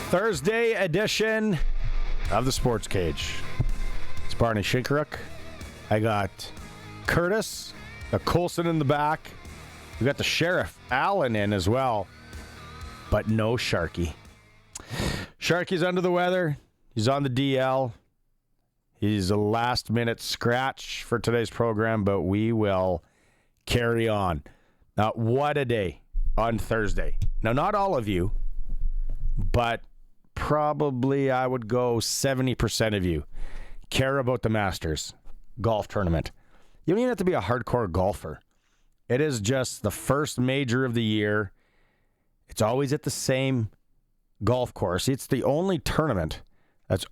Thursday edition of the SportsCage. It's Barney, Shynkaruk. I got Curtis, the Coulson in the back. We got the Sheriff Allen in as well, but no Sharky. Sharky's under the weather. He's on the DL. He's a last-minute scratch for today's program, but we will carry on. Now, what a day on Thursday. Now, not all of you, but probably I would go 70% of you care about the Masters golf tournament. You don't even have to be a hardcore golfer. It is just the first major of the year. It's always at the same golf course. It's the only tournament that's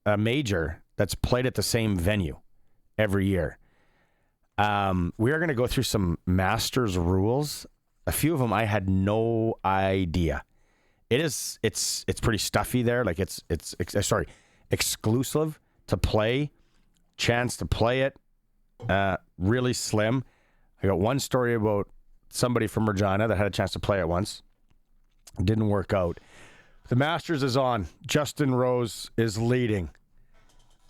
a major that's played at the same venue every year. We are going to go through some Masters rules. A few of them I had no idea. It's pretty stuffy there. Like it's exclusive to play, chance to play it, really slim. I got one story about somebody from Regina that had a chance to play it once. It didn't work out. The Masters is on. Justin Rose is leading.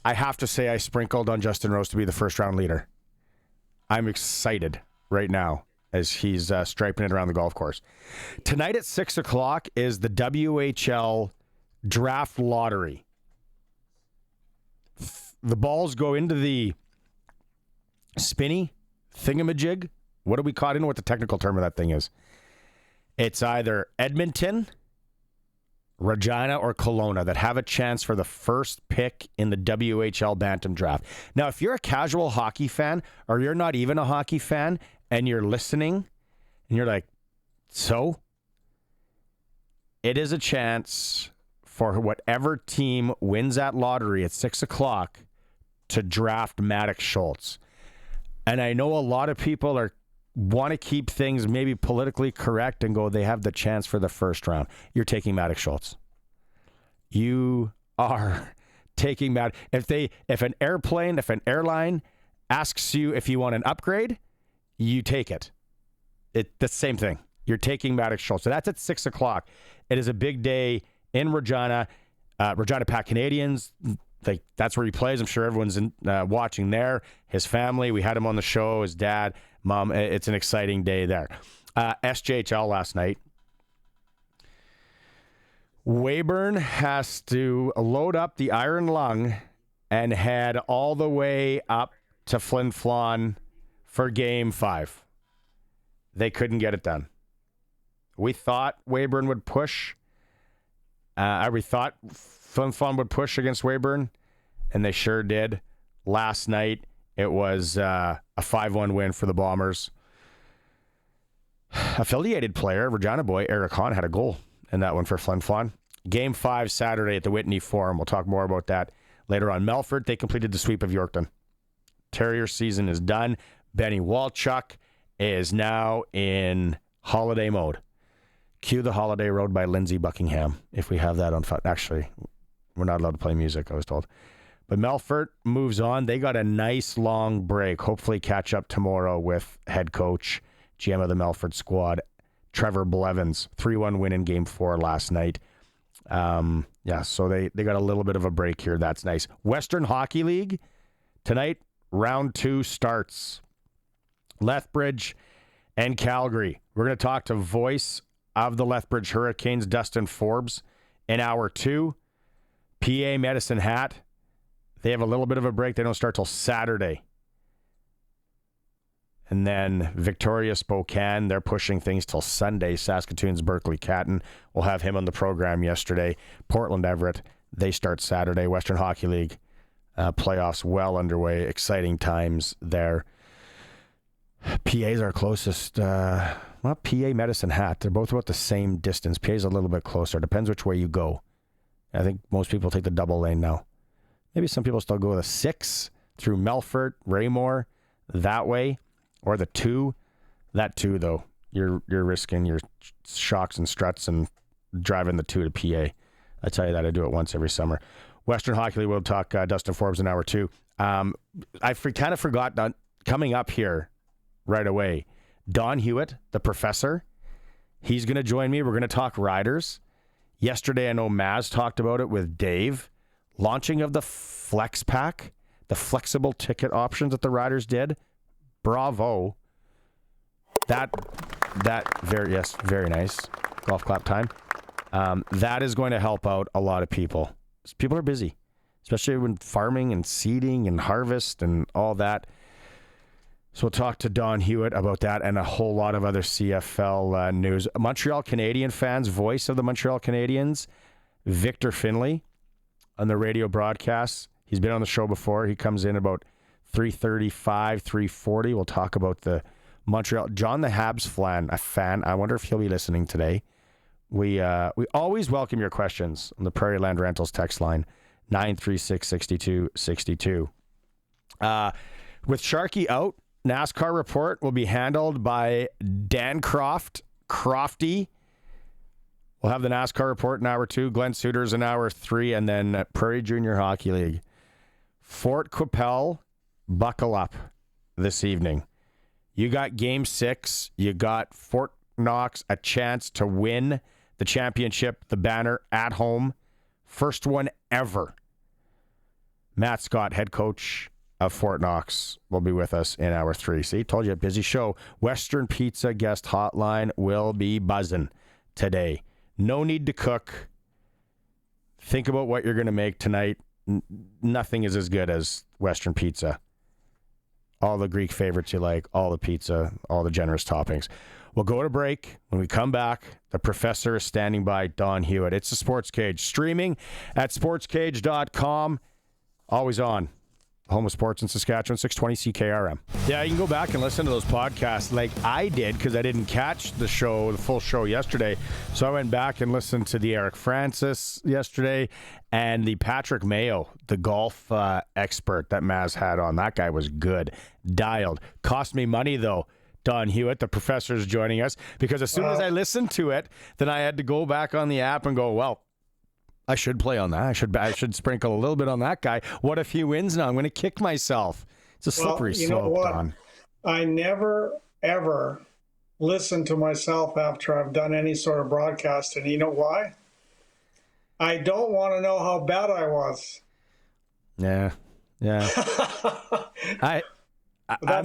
I have to say I sprinkled on Justin Rose to be the first round leader. I'm excited right now as he's striping it around the golf course. Tonight at 6 o'clock is the WHL draft lottery. The balls go into the spinny thingamajig. What do we call it? I don't know what the technical term of that thing is. It's either Edmonton, Regina, or Kelowna that have a chance for the first pick in the WHL Bantam draft. Now, if you're a casual hockey fan or you're not even a hockey fan and you're listening and you're like, so? It is a chance for whatever team wins that lottery at 6 o'clock to draft Maddox Schultz. And I know a lot of people want to keep things maybe politically correct and go, they have the chance for the first round. You're taking Maddox Schultz. You are taking Maddox. If an airline asks you if you want an upgrade, you take it. It's the same thing. You're taking Maddox Schultz. So that's at 6 o'clock. It is a big day in Regina. Regina Pack Canadians, that's where he plays. I'm sure everyone's watching there. His family, we had him on the show, his dad, mom. It's an exciting day there. SJHL last night. Weyburn has to load up the Iron Lung and head all the way up to Flin Flon for Game 5. They couldn't get it done. We thought Weyburn would push. We thought Flin Flon would push against Weyburn, and they sure did. Last night, it was a 5-1 win for the Bombers. Affiliated player, Regina boy, Eric Hahn had a goal in that one for Flin Flon. Game 5 Saturday at the Whitney Forum. We'll talk more about that later on. Melfort, they completed the sweep of Yorkton. Terrier season is done. Benny Walchuk is now in holiday mode. Cue the Holiday Road by Lindsey Buckingham, if we have that on file. Actually, we're not allowed to play music, I was told. But Melfort moves on. They got a nice long break. Hopefully catch up tomorrow with head coach, GM of the Melfort squad, Trevor Blevins. 3-1 win in Game 4 last night. So they got a little bit of a break here. That's nice. Western Hockey League, tonight, round 2 starts. Lethbridge and Calgary. We're going to talk to voice of the Lethbridge Hurricanes, Dustin Forbes, in hour 2. PA Medicine Hat. They have a little bit of a break. They don't start till Saturday. And then Victoria Spokane, they're pushing things till Sunday. Saskatoon's Berkeley Catton. We'll have him on the program yesterday. Portland Everett, they start Saturday. Western Hockey League playoffs well underway. Exciting times there. PA's our closest. PA Medicine Hat. They're both about the same distance. PA's a little bit closer. Depends which way you go. I think most people take the double lane now. Maybe some people still go the 6 through Melfort, Raymore, that way, or the 2. That 2, though, you're risking your shocks and struts and driving the 2 to PA. I tell you that. I do it once every summer. Western Hockey League, we'll talk Dustin Forbes in hour 2. I kind of forgot that coming up here right away, Don Hewitt, the professor, he's going to join me. We're going to talk Riders. Yesterday, I know Maz talked about it with Dave. Launching of the Flex Pack, the flexible ticket options that the riders did. Bravo. Very nice. Golf clap time. That is going to help out a lot of people. People are busy, especially when farming and seeding and harvest and all that. So we'll talk to Don Hewitt about that and a whole lot of other CFL news. Montreal Canadian fans, voice of the Montreal Canadiens, Victor Findlay on the radio broadcast. He's been on the show before. He comes in about 3:35, 3:40. We'll talk about the Montreal. John the Habs fan. I wonder if he'll be listening today. We always welcome your questions on the Prairie Land Rentals text line, 936-6262. With Sharky out, NASCAR report will be handled by Dan Crofty. We'll have the NASCAR report in hour 2. Glen Suitor's in hour 3. And then Prairie Junior Hockey League. Fort Qu'Appelle, buckle up this evening. You got Game 6. You got Fort Knox a chance to win the championship, the banner, at home. First one ever. Matt Scott, head coach of Fort Knox, will be with us in hour 3. See, told you, a busy show. Western Pizza guest hotline will be buzzing today. No need to cook. Think about what you're going to make tonight. Nothing is as good as Western Pizza. All the Greek favorites you like, all the pizza, all the generous toppings. We'll go to break. When we come back, the professor is standing by, Don Hewitt. It's the Sports Cage, streaming at sportscage.com. Always on. Home of sports in Saskatchewan, 620 CKRM. Yeah, you can go back and listen to those podcasts like I did because I didn't catch the full show yesterday. So I went back and listened to the Eric Francis yesterday and the Patrick Mayo, the golf expert that Maz had on. That guy was good. Dialed. Cost me money, though. Don Hewitt, the professor, is joining us because as soon as I listened to it, then I had to go back on the app and go, well, I should play on that. I should sprinkle a little bit on that guy. What if he wins now? I'm going to kick myself. It's a slippery slope, Don. I never, ever listen to myself after I've done any sort of broadcast. And you know why? I don't want to know how bad I was. Yeah. That's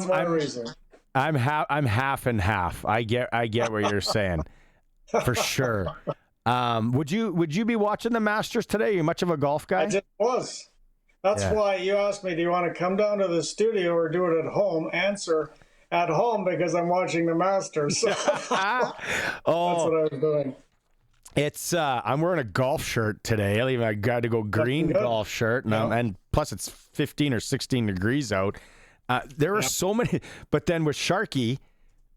my reason. I'm half and half. I get what you're saying. For sure. Would you be watching the Masters today? Are you much of a golf guy? I just was. That's why you asked me, do you want to come down to the studio or do it at home? Answer, at home, because I'm watching the Masters. That's what I was doing. It's I'm wearing a golf shirt today. I got to go green golf shirt, and plus it's 15 or 16 degrees out. There are so many, but then with Sharky,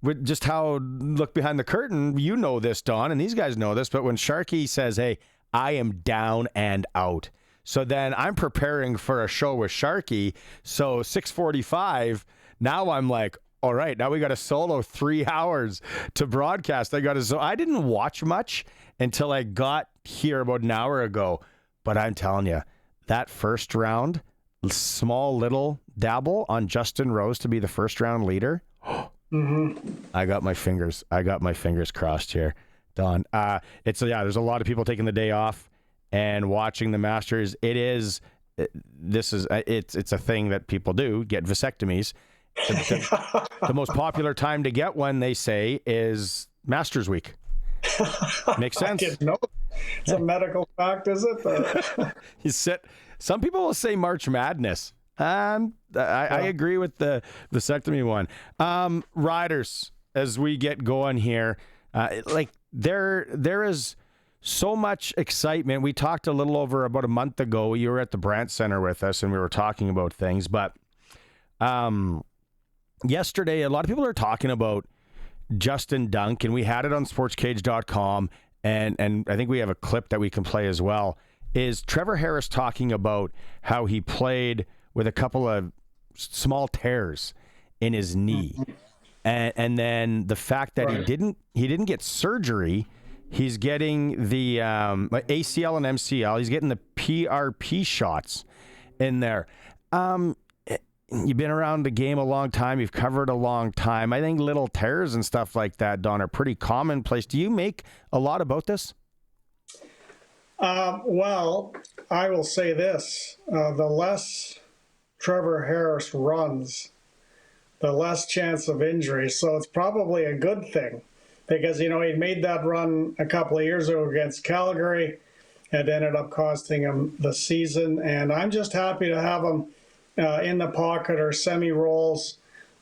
with just how look behind the curtain, you know this, Don, and these guys know this, but when Sharky says, hey, I am down and out. So then I'm preparing for a show with Sharky. So 6:45, now I'm like, all right, now we got a solo 3 hours to broadcast. So I didn't watch much until I got here about an hour ago. But I'm telling you, that first round, small little dabble on Justin Rose to be the first round leader. I got my fingers crossed here, Don. There's a lot of people taking the day off and watching the Masters. It's a thing that people do, get vasectomies. The most popular time to get one, they say, is Masters Week. Makes sense. I didn't know. It's a medical fact, is it? Some people will say March Madness. I agree with the vasectomy one. Riders, as we get going here, there is so much excitement. We talked a little over about a month ago. You were at the Brandt Center with us, and we were talking about things. But yesterday, a lot of people are talking about Justin Dunk, and we had it on sportscage.com, and I think we have a clip that we can play as well, is Trevor Harris talking about how he played with a couple of small tears in his knee. And then the fact that he didn't get surgery, he's getting the ACL and MCL, he's getting the PRP shots in there. You've been around the game a long time. You've covered a long time. I think little tears and stuff like that, Don, are pretty commonplace. Do you make a lot about this? Well, I will say this. The less Trevor Harris runs, the less chance of injury. So it's probably a good thing because, he made that run a couple of years ago against Calgary. It ended up costing him the season. And I'm just happy to have him in the pocket or semi-rolls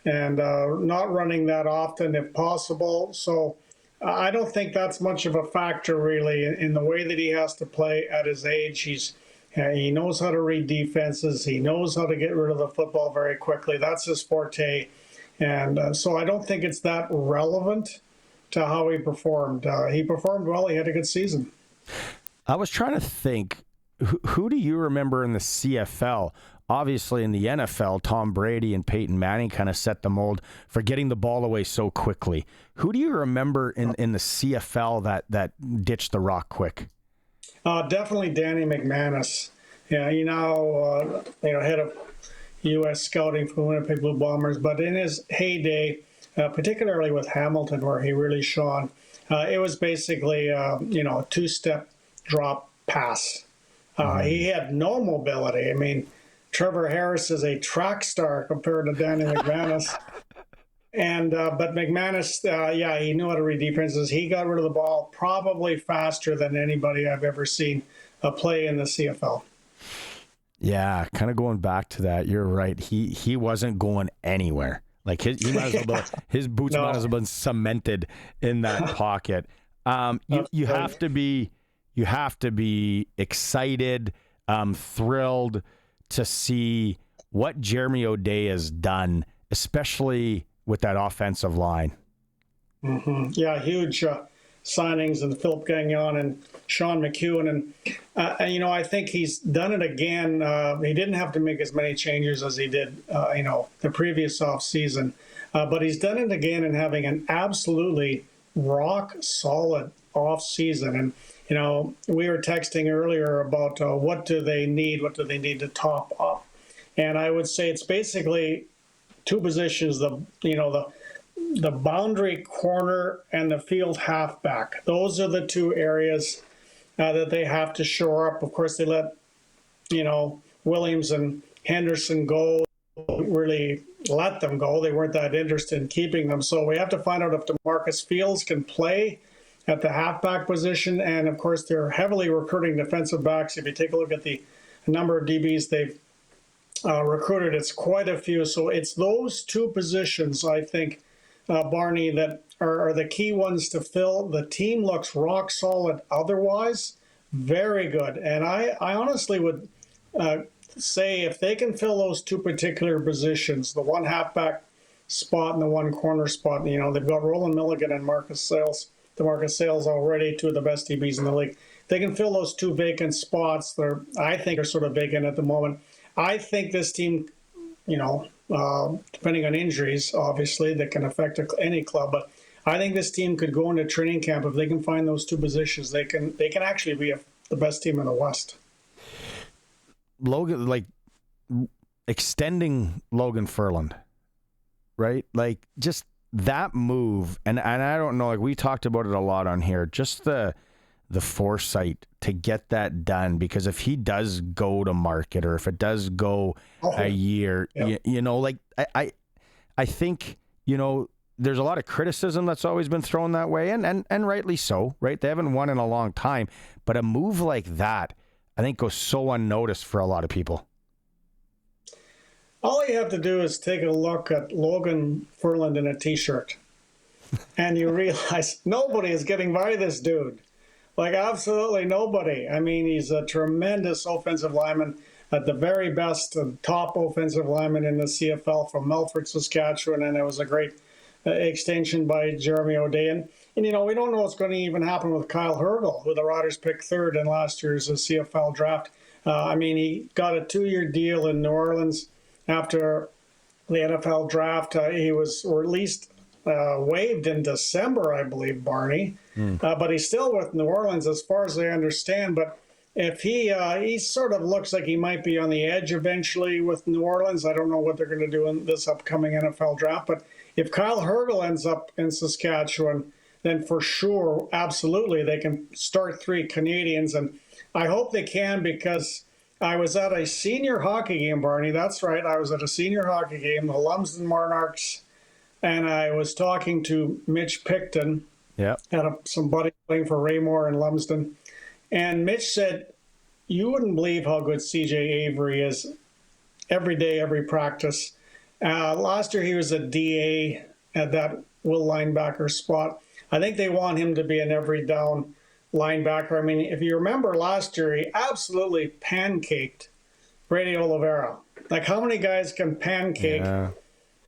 and not running that often if possible. So I don't think that's much of a factor really in the way that he has to play at his age. He knows how to read defenses. He knows how to get rid of the football very quickly. That's his forte. And so I don't think it's that relevant to how he performed. He performed well. He had a good season. I was trying to think, who do you remember in the CFL? Obviously, in the NFL, Tom Brady and Peyton Manning kind of set the mold for getting the ball away so quickly. Who do you remember in the CFL that ditched the rock quick? Definitely Danny McManus. Yeah, head of U.S. scouting for the Winnipeg Blue Bombers. But in his heyday, particularly with Hamilton, where he really shone, it was basically a two-step drop pass. He had no mobility. I mean, Trevor Harris is a track star compared to Danny McManus. But McManus, he knew how to read defenses. He got rid of the ball probably faster than anybody I've ever seen play in the CFL. Yeah, kind of going back to that, you're right. He wasn't going anywhere. Like his boots might as well have been cemented in that pocket. You have to be excited, thrilled to see what Jeremy O'Day has done, especially with that offensive line. Mm-hmm. Yeah, huge signings, and Philip Gagnon and Sean McEwen. And, I think he's done it again. He didn't have to make as many changes as he did, the previous offseason. But he's done it again and having an absolutely rock-solid offseason. And, we were texting earlier about what do they need to top up. And I would say it's basically two positions, the boundary corner and the field halfback. Those are the two areas that they have to shore up. Of course, they let, Williams and Henderson go, really let them go. They weren't that interested in keeping them. So we have to find out if DeMarcus Fields can play at the halfback position. And of course, they're heavily recruiting defensive backs. If you take a look at the number of DBs they've recruited, it's quite a few. So it's those two positions, I think, Barney, that are the key ones to fill. The team looks rock solid otherwise, very good. And I honestly would say if they can fill those two particular positions, the one halfback spot and the one corner spot, they've got Roland Milligan and DeMarcus Sales already, two of the best DBs in the league. They can fill those two vacant spots. I think are sort of vacant at the moment. I think this team, depending on injuries, obviously, that can affect any club, but I think this team could go into training camp if they can find those two positions. They can actually be the best team in the West. Logan, like extending Logan Furland, right? Like just that move, and I don't know, like we talked about it a lot on here, just the foresight to get that done, because if he does go to market or if it does go a year, I think, there's a lot of criticism that's always been thrown that way, and rightly so, right? They haven't won in a long time, but a move like that, I think, goes so unnoticed for a lot of people. All you have to do is take a look at Logan Furland in a T-shirt, and you realize nobody is getting by this dude. Like, absolutely nobody. I mean, he's a tremendous offensive lineman, at the very best top offensive lineman in the CFL from Melfort, Saskatchewan, and it was a great extension by Jeremy O'Day. And we don't know what's going to even happen with Kyle Hergel, who the Riders picked third in last year's CFL draft. He got a 2-year deal in New Orleans after the NFL draft. He was at waived in December, I believe, Barney. But he's still with New Orleans as far as I understand. But if he sort of looks like he might be on the edge eventually with New Orleans. I don't know what they're going to do in this upcoming NFL draft. But if Kyle Hergel ends up in Saskatchewan, then for sure, absolutely, they can start 3 Canadians. And I hope they can, because I was at a senior hockey game, Barney. That's right. I was at a senior hockey game, the Lumsden Monarchs, and I was talking to Mitch Picton. Yeah. Had some buddies playing for Raymore and Lumsden. And Mitch said, you wouldn't believe how good CJ Avery is every day, every practice. Last year he was a DA at that will linebacker spot. I think they want him to be an every down linebacker. I mean, if you remember last year, he absolutely pancaked Brady Oliveira. Like, how many guys can pancake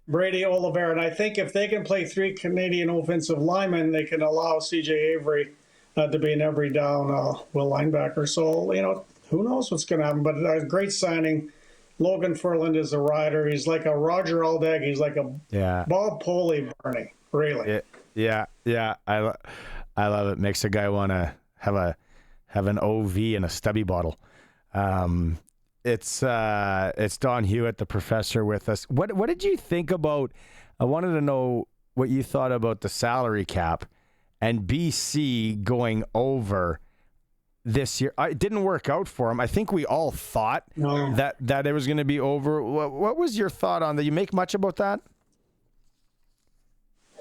Brady Oliveira? And I think if they can play 3 Canadian offensive linemen, they can allow CJ Avery to be an every down will linebacker. So, who knows what's going to happen. But a great signing. Logan Furland is a rider. He's like a Roger Aldag. He's like a Bob Poley, Barney. Really. Yeah. I love it. Makes a guy want to have an OV and a stubby bottle. It's Don Hewitt, the professor, with us. What did you think about? I wanted to know what you thought about the salary cap and BC going over this year. It didn't work out for him. I think we all thought that it was going to be over. What was your thought on that? You make much about that?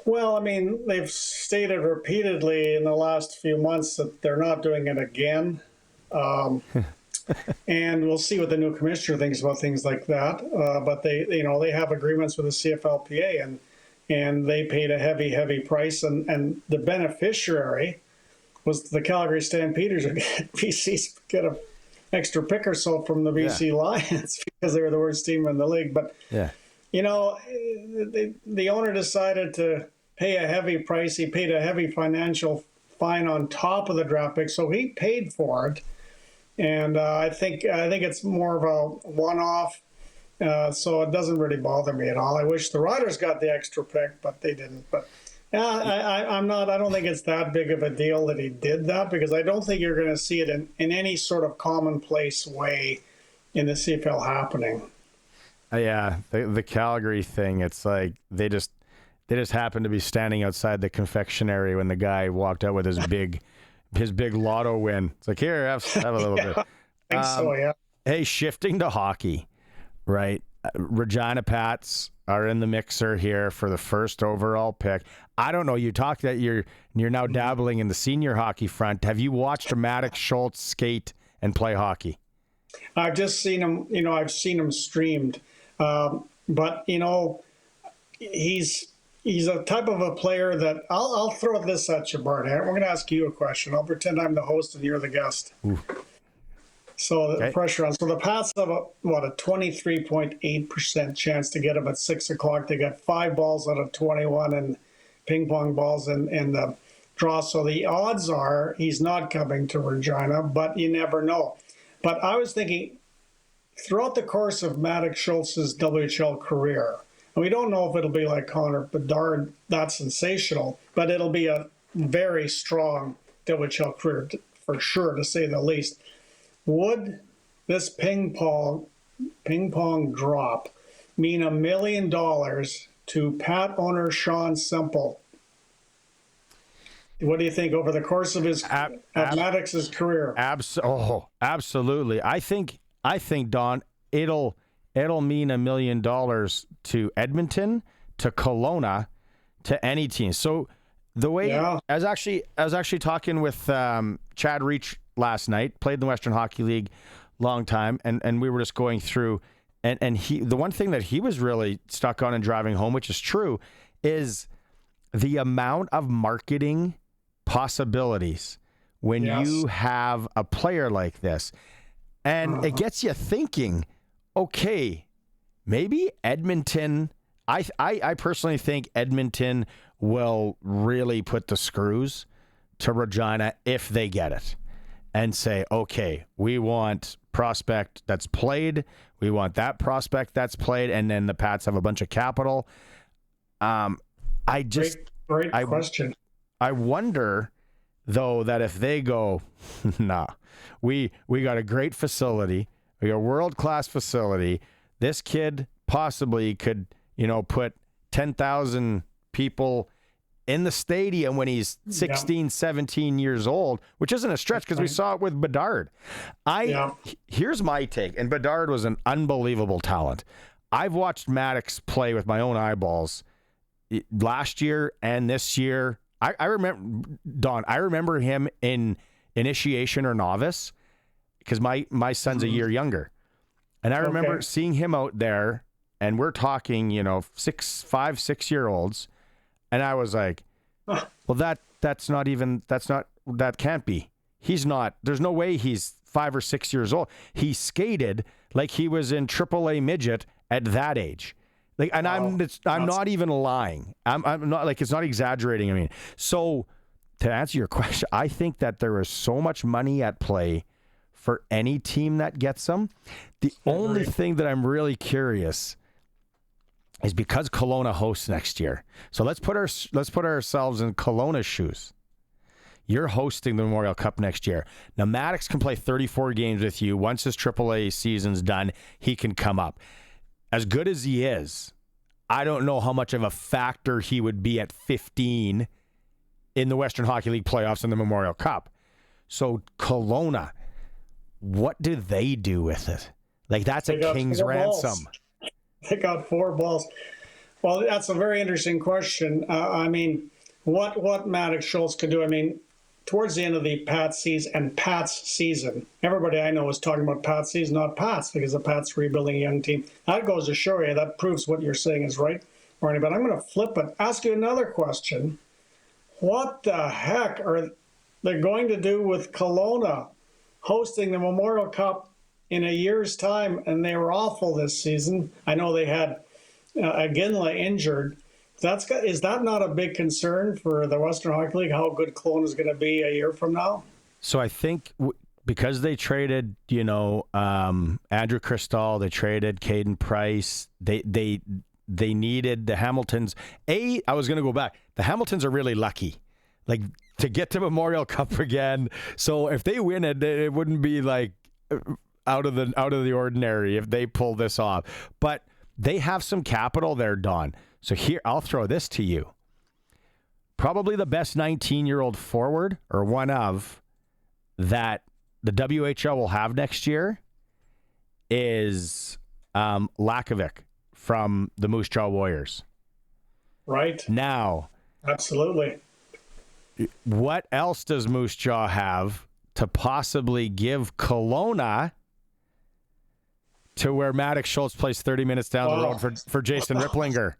Well, I mean, they've stated repeatedly in the last few months that they're not doing it again. And we'll see what the new commissioner thinks about things like that. But they have agreements with the CFLPA, and they paid a heavy price. And the beneficiary was the Calgary Stampeders, who get an extra pick or so from the BC Lions because they were the worst team in the league. But the owner decided to pay a heavy price. He paid a heavy financial fine on top of the draft pick, so he paid for it. And I think it's more of a one-off, so it doesn't really bother me at all. I wish the Riders got the extra pick, but they didn't. But I don't think it's that big of a deal that he did that, because I don't think you're going to see it in any sort of commonplace way in the CFL happening. The Calgary thing, it's like they just happened to be standing outside the confectionery when the guy walked out with his big lotto win. It's like, here, have a little bit. I think so, yeah. Hey, shifting to hockey, right? Regina Pats are in the mixer here for the first overall pick. I don't know. You talked that you're now dabbling in the senior hockey front. Have you watched Maddox Schultz skate and play hockey? I've just seen him. I've seen him streamed. But he's a type of a player that I'll throw this at you, Barney. We're going to ask you a question. I'll pretend I'm the host and you're the guest. Ooh. So the pressure on. So the Pats have a 23.8% chance to get him at 6 o'clock. They got 5 balls out of 21 and ping pong balls in the draw. So the odds are he's not coming to Regina, but you never know. But I was thinking, throughout the course of Maddox Schultz's WHL career, and we don't know if it'll be like Connor Bedard, that's sensational, but it'll be a very strong WHL career for sure, to say the least. Would this ping pong drop mean $1 million to Pat owner Sean Semple? What do you think over the course of his Maddox's career? Absolutely. I think Don, it'll mean $1 million to Edmonton, to Kelowna, to any team. So the way I was actually talking with Chad Reach last night, played in the Western Hockey League long time, and we were just going through, and the one thing that he was really stuck on and driving home, which is true, is the amount of marketing possibilities when you have a player like this. And it gets you thinking, okay, maybe Edmonton, I personally think Edmonton will really put the screws to Regina if they get it and say, okay, we want prospect that's played, we want that prospect that's played, and then the Pats have a bunch of capital. Great question. I wonder, though, that if they go, nah, we got a great facility, we got a world-class facility, this kid possibly could, put 10,000 people in the stadium when he's 16, 17 years old, which isn't a stretch because we saw it with Bedard. Here's my take, and Bedard was an unbelievable talent. I've watched Maddox play with my own eyeballs last year and this year. I remember, Don, I remember him in initiation or novice because my son's a year younger. And I remember seeing him out there, and we're talking, 5, 6 year olds. And I was like, well, that can't be. He's not, there's no way he's 5 or 6 years old. He skated like he was in AAA midget at that age. Like, and I'm not even lying. I'm not, like, it's not exaggerating. I mean, so to answer your question, I think that there is so much money at play for any team that gets them. The only thing that I'm really curious is because Kelowna hosts next year. So let's put ourselves in Kelowna's shoes. You're hosting the Memorial Cup next year. Now, Maddox can play 34 games with you. Once his AAA season's done, he can come up. As good as he is, I don't know how much of a factor he would be at 15 in the Western Hockey League playoffs and the Memorial Cup. So Kelowna, what do they do with it? Like, that's a king's ransom. They got 4 balls. Well, that's a very interesting question. I mean, what Maddox Schultz could do. I mean, towards the end of the Pat's season, everybody I know is talking about Pat's season, not Pat's, because the Pat's rebuilding a young team. That goes to show you, that proves what you're saying is right, Barney. But I'm going to flip it. Ask you another question. What the heck are they going to do with Kelowna hosting the Memorial Cup in a year's time? And they were awful this season. I know they had Glen injured. Is that not a big concern for the Western Hockey League, how good Kelowna is going to be a year from now? So I think because they traded, Andrew Cristall, they traded Caden Price, they needed the Hamiltons. I was going to go back. The Hamiltons are really lucky, like, to get to Memorial Cup again. So if they win it, it wouldn't be like out of the ordinary if they pull this off. But they have some capital there, Don. So here, I'll throw this to you. Probably the best 19-year-old forward, or one of, that the WHL will have next year is Lakovic from the Moose Jaw Warriors. Right. Now. Absolutely. What else does Moose Jaw have to possibly give Kelowna to where Maddox Schultz plays 30 minutes down the road for Jason Ripplinger?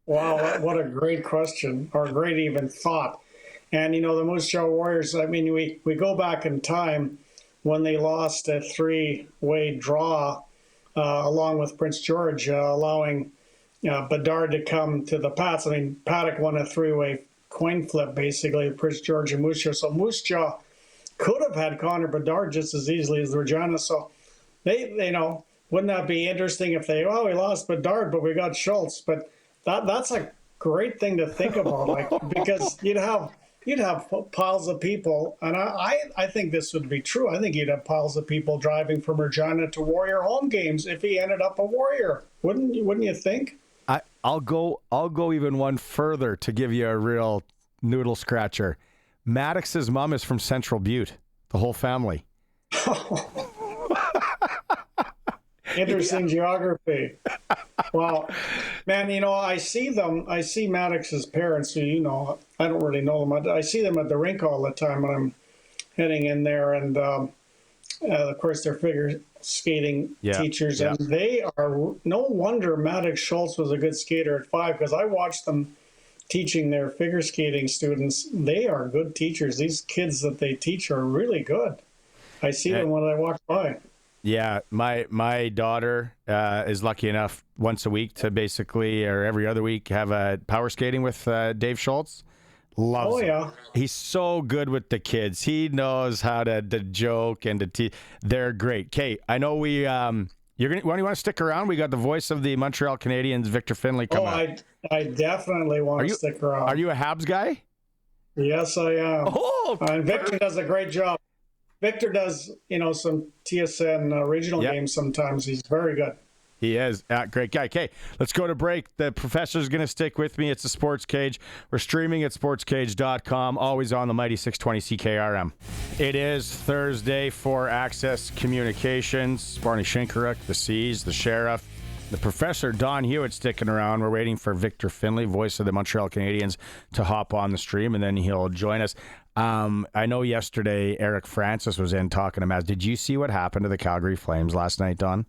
Wow, what a great question, or great even thought. And, the Moose Jaw Warriors, I mean, we go back in time when they lost a 3-way draw along with Prince George, allowing Bedard to come to the Pats. I mean, Paddock won a 3-way coin flip, basically, Prince George and Moose Jaw. So Moose Jaw could have had Connor Bedard just as easily as the Regina. So they wouldn't that be interesting if we lost Bedard, but we got Schultz. But that's a great thing to think about, like, because you'd have piles of people, and I think this would be true. I think you'd have piles of people driving from Regina to Warrior home games if he ended up a Warrior. Wouldn't you think? I'll go even one further to give you a real noodle scratcher. Maddox's mom is from Central Butte, the whole family. Interesting geography. Wow. Man, I see Maddox's parents, who, I don't really know them. I see them at the rink all the time when I'm heading in there. And, of course, they're figure skating teachers. And they are, no wonder Maddox Schultz was a good skater at 5, because I watched them teaching their figure skating students. They are good teachers. These kids that they teach are really good. I see them when I walk by. Yeah, my daughter is lucky enough once a week to basically, or every other week, have a power skating with Dave Schultz. Loves him. He's so good with the kids. He knows how to joke and to they're great. Kate, I know you want to stick around? We got the voice of the Montreal Canadiens, Victor Findlay, coming up. I definitely want to stick around. Are you a Habs guy? Yes, I am. Oh, and Victor does a great job. Victor does, some TSN regional games sometimes. He's very good. He is. Great guy. Okay, let's go to break. The professor's going to stick with me. It's the Sports Cage. We're streaming at sportscage.com, always on the mighty 620 CKRM. It is Thursday for Access Communications. Barney Shynkaruk, the C's, the Sheriff, the Professor Don Hewitt sticking around. We're waiting for Victor Findlay, voice of the Montreal Canadiens, to hop on the stream, and then he'll join us. I know yesterday Eric Francis was in talking to Maz. Did you see what happened to the Calgary Flames last night, Don?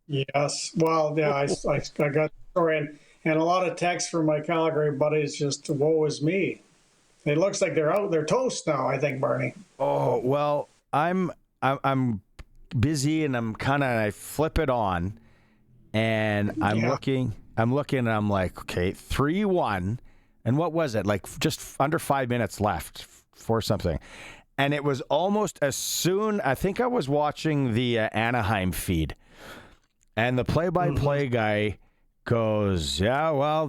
Yes. Well, yeah, I got the story, and a lot of texts from my Calgary buddies just, woe is me. It looks like they're toast now, I think, Barney. Oh, well, I'm busy, and I flip it on, and I'm looking, and I'm like, okay, 3-1, and what was it? Like just under 5 minutes left for something. And it was almost as soon, I think I was watching the Anaheim feed, and the play-by-play guy goes, yeah, well,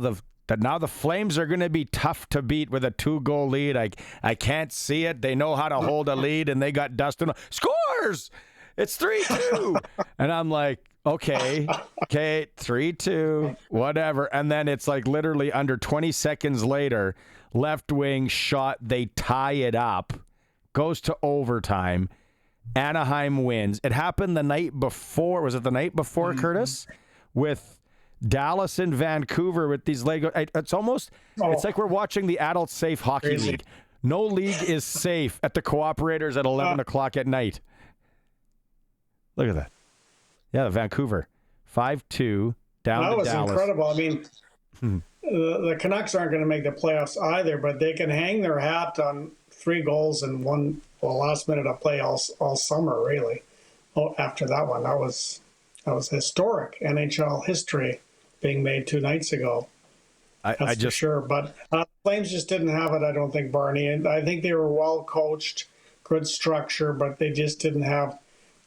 now the Flames are going to be tough to beat with a 2-goal lead. I can't see it. They know how to hold a lead, and they got Dustin. Scores! It's 3-2. And I'm like, okay, 3-2, whatever. And then it's like literally under 20 seconds later, left wing shot, they tie it up, goes to overtime. Anaheim wins. It happened the night before. Was it the night before, Curtis? With Dallas and Vancouver with these Lego. It's almost, it's like we're watching the Adult Safe Hockey League. No league is safe at the Cooperators at 11 o'clock at night. Look at that. Yeah, Vancouver. 5-2 down to Dallas. That was incredible. I mean, the Canucks aren't going to make the playoffs either, but they can hang their hat on 3 goals in last minute of play all summer, really. After that one, that was historic NHL history being made 2 nights ago. That's for sure. But Flames just didn't have it, I don't think, Barney. And I think they were well coached, good structure, but they just didn't have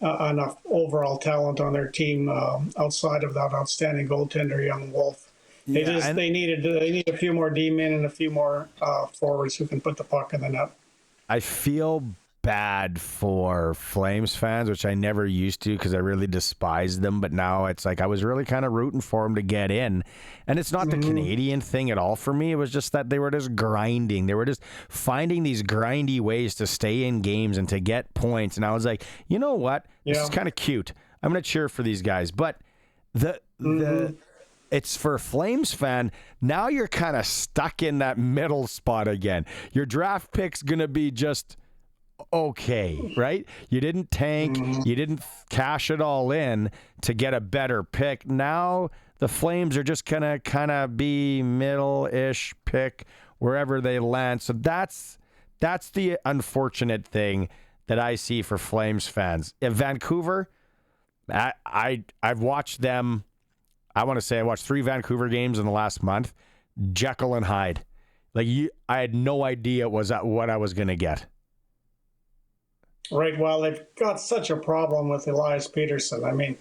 enough overall talent on their team outside of that outstanding goaltender, young Wolf. They need a few more D-men and a few more forwards who can put the puck in the net. I feel bad for Flames fans, which I never used to because I really despised them. But now it's like I was really kind of rooting for them to get in. And it's not the Canadian thing at all for me. It was just that they were just grinding. They were just finding these grindy ways to stay in games and to get points. And I was like, you know what? This is kind of cute. I'm going to cheer for these guys. But it's for a Flames fan, now you're kind of stuck in that middle spot again. Your draft pick's going to be just okay, right? You didn't tank. You didn't cash it all in to get a better pick. Now the Flames are just going to kind of be middle-ish pick wherever they land. So that's the unfortunate thing that I see for Flames fans. In Vancouver, I've watched them. I want to say I watched 3 Vancouver games in the last month. Jekyll and Hyde. I had no idea it was what I was going to get. Right. Well, they've got such a problem with Elias Peterson. I mean,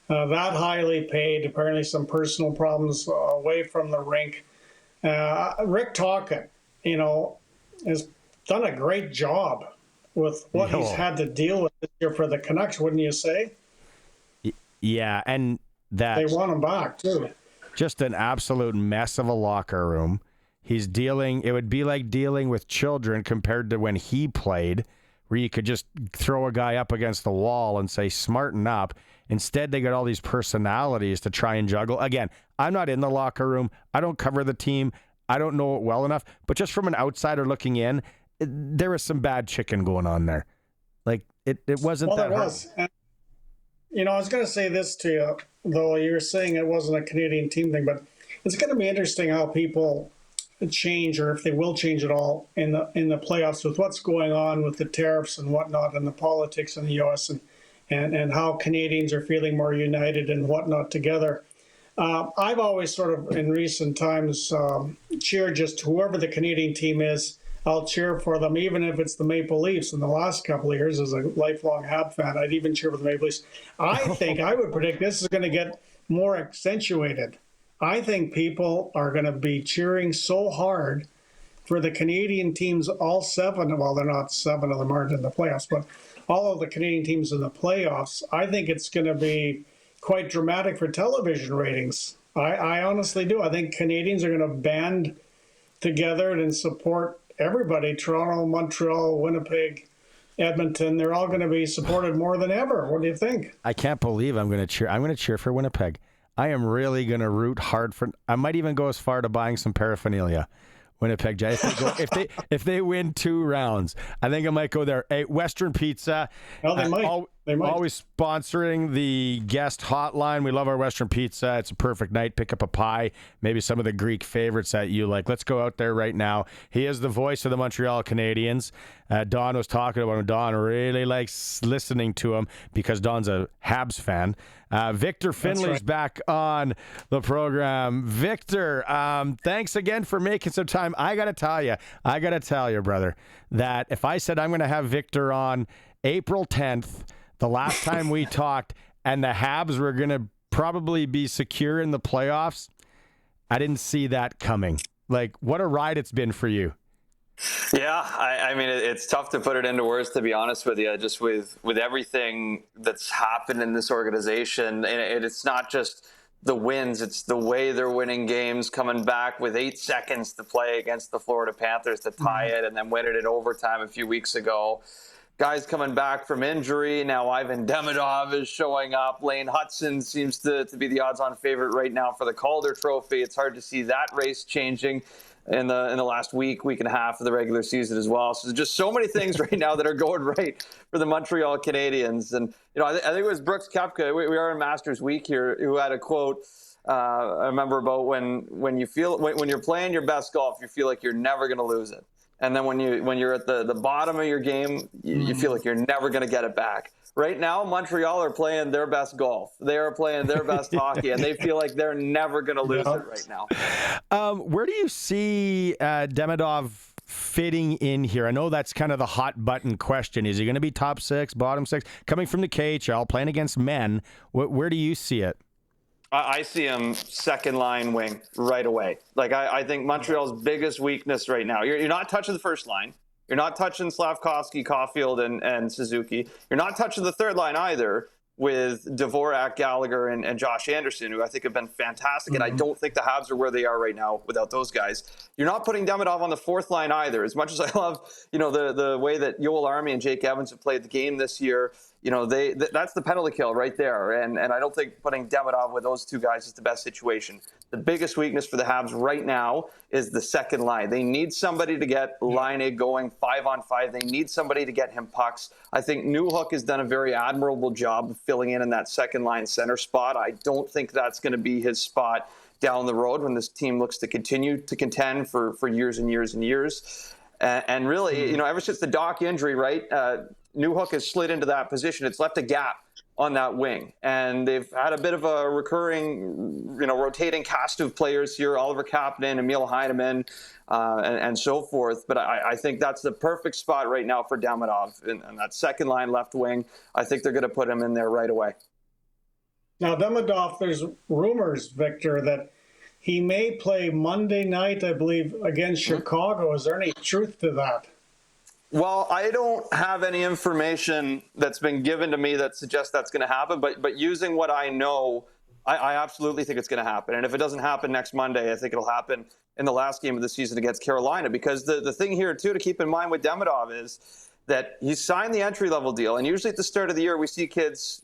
that highly paid, apparently some personal problems away from the rink. Rick Tocchet, has done a great job with what he's had to deal with this year for the Canucks, wouldn't you say? Yeah, and that they want him back too. Just an absolute mess of a locker room. It would be like dealing with children compared to when he played, where you could just throw a guy up against the wall and say, smarten up. Instead, they got all these personalities to try and juggle. Again, I'm not in the locker room. I don't cover the team. I don't know it well enough. But just from an outsider looking in, there was some bad chicken going on there. It wasn't that hard. Was. And, I was going to say this to you, though you're saying it wasn't a Canadian team thing, but it's going to be interesting how people change, or if they will change at all in the playoffs with what's going on with the tariffs and whatnot and the politics in the U.S. and how Canadians are feeling more united and whatnot together. I've always sort of in recent times cheered just whoever the Canadian team is. I'll cheer for them, even if it's the Maple Leafs. In the last couple of years, as a lifelong Hab fan, I'd even cheer for the Maple Leafs. I would predict this is going to get more accentuated. I think people are going to be cheering so hard for the Canadian teams, all 7. Well, they're not 7 of them aren't in the playoffs, but all of the Canadian teams in the playoffs. I think it's going to be quite dramatic for television ratings. I honestly do. I think Canadians are going to band together and support everybody. Toronto, Montreal, Winnipeg, Edmonton, they're all going to be supported more than ever. What do you think? I can't believe I'm going to cheer. I'm going to cheer for Winnipeg. I am really going to root hard for. I might even go as far to buying some paraphernalia. Winnipeg Jets. If they win 2 rounds, I think I might go there. Hey, Western Pizza. Well, they might. They might. Always sponsoring the guest hotline. We love our Western Pizza. It's a perfect night. Pick up a pie, maybe some of the Greek favorites that you like. Let's go out there right now. He is the voice of the Montreal Canadiens. Don was talking about him. Don really likes listening to him because Don's a Habs fan. Victor Findlay's back on the program. Victor, thanks again for making some time. I got to tell you, brother, that if I said I'm going to have Victor on April 10th, the last time we talked, and the Habs were going to probably be secure in the playoffs, I didn't see that coming. Like, what a ride it's been for you. Yeah, I mean, it's tough to put it into words, to be honest with you, just with everything that's happened in this organization. And it's not just the wins, it's the way they're winning games, coming back with 8 seconds to play against the Florida Panthers to tie it and then win it in overtime a few weeks ago. Guys coming back from injury. Now Ivan Demidov is showing up. Lane Hudson seems to be the odds-on favorite right now for the Calder Trophy. It's hard to see that race changing in the last week and a half of the regular season as well. So there's just so many things right now that are going right for the Montreal Canadiens. And, you know, I think it was Brooks Koepka, we are in Masters Week here, who had a quote I remember about when you're playing your best golf, you feel like you're never going to lose it. And then when you're at the bottom of your game, you feel like you're never going to get it back. Right now, Montreal are playing their best golf. They are playing their best hockey, and they feel like they're never going to lose it right now. Where do you see Demidov fitting in here? I know that's kind of the hot button question. Is he going to be top 6, bottom 6? Coming from the KHL, playing against men, where do you see it? I see him second line wing right away. Like, I think Montreal's biggest weakness right now, you're not touching the first line. You're not touching Slavkovsky, Caulfield, and Suzuki. You're not touching the third line either with Dvorak, Gallagher, and Josh Anderson, who I think have been fantastic. And I don't think the Habs are where they are right now without those guys. You're not putting Demidov on the fourth line either. As much as I love, the way that Yoel Army and Jake Evans have played the game this year, that's the penalty kill right there. And I don't think putting Demidov with those two guys is the best situation. The biggest weakness for the Habs right now is the second line. They need somebody to get Laine going 5-on-5. They need somebody to get him pucks. I think Newhook has done a very admirable job of filling in that second line center spot. I don't think that's going to be his spot down the road when this team looks to continue to contend for years and years and years. And really, ever since the Doc injury, right, Newhook has slid into that position. It's left a gap on that wing. And they've had a bit of a recurring, rotating cast of players here, Oliver Kapanen, Emil Heineman, and so forth. But I think that's the perfect spot right now for Demidov in that second line left wing. I think they're going to put him in there right away. Now, Demidov, there's rumors, Victor, that he may play Monday night, I believe, against Chicago. Is there any truth to that? Well, I don't have any information that's been given to me that suggests that's going to happen, but using what I know, I absolutely think it's going to happen. And if it doesn't happen next Monday, I think it'll happen in the last game of the season against Carolina, because the thing here, too, to keep in mind with Demidov is that he signed the entry-level deal. And usually at the start of the year, we see kids,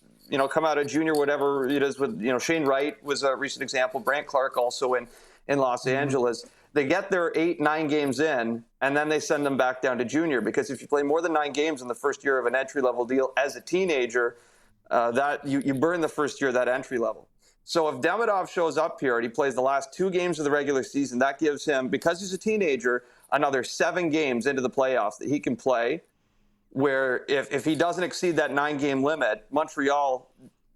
come out of junior, whatever it is with, Shane Wright was a recent example, Brant Clark also in Los Angeles. They get their 8-9 games in, and then they send them back down to junior, because if you play more than 9 games in the first year of an entry-level deal as a teenager, that you burn the first year of that entry level. So if Demidov shows up here and he plays the last 2 games of the regular season, that gives him, because he's a teenager, another 7 games into the playoffs that he can play, where if he doesn't exceed that 9-game limit, Montreal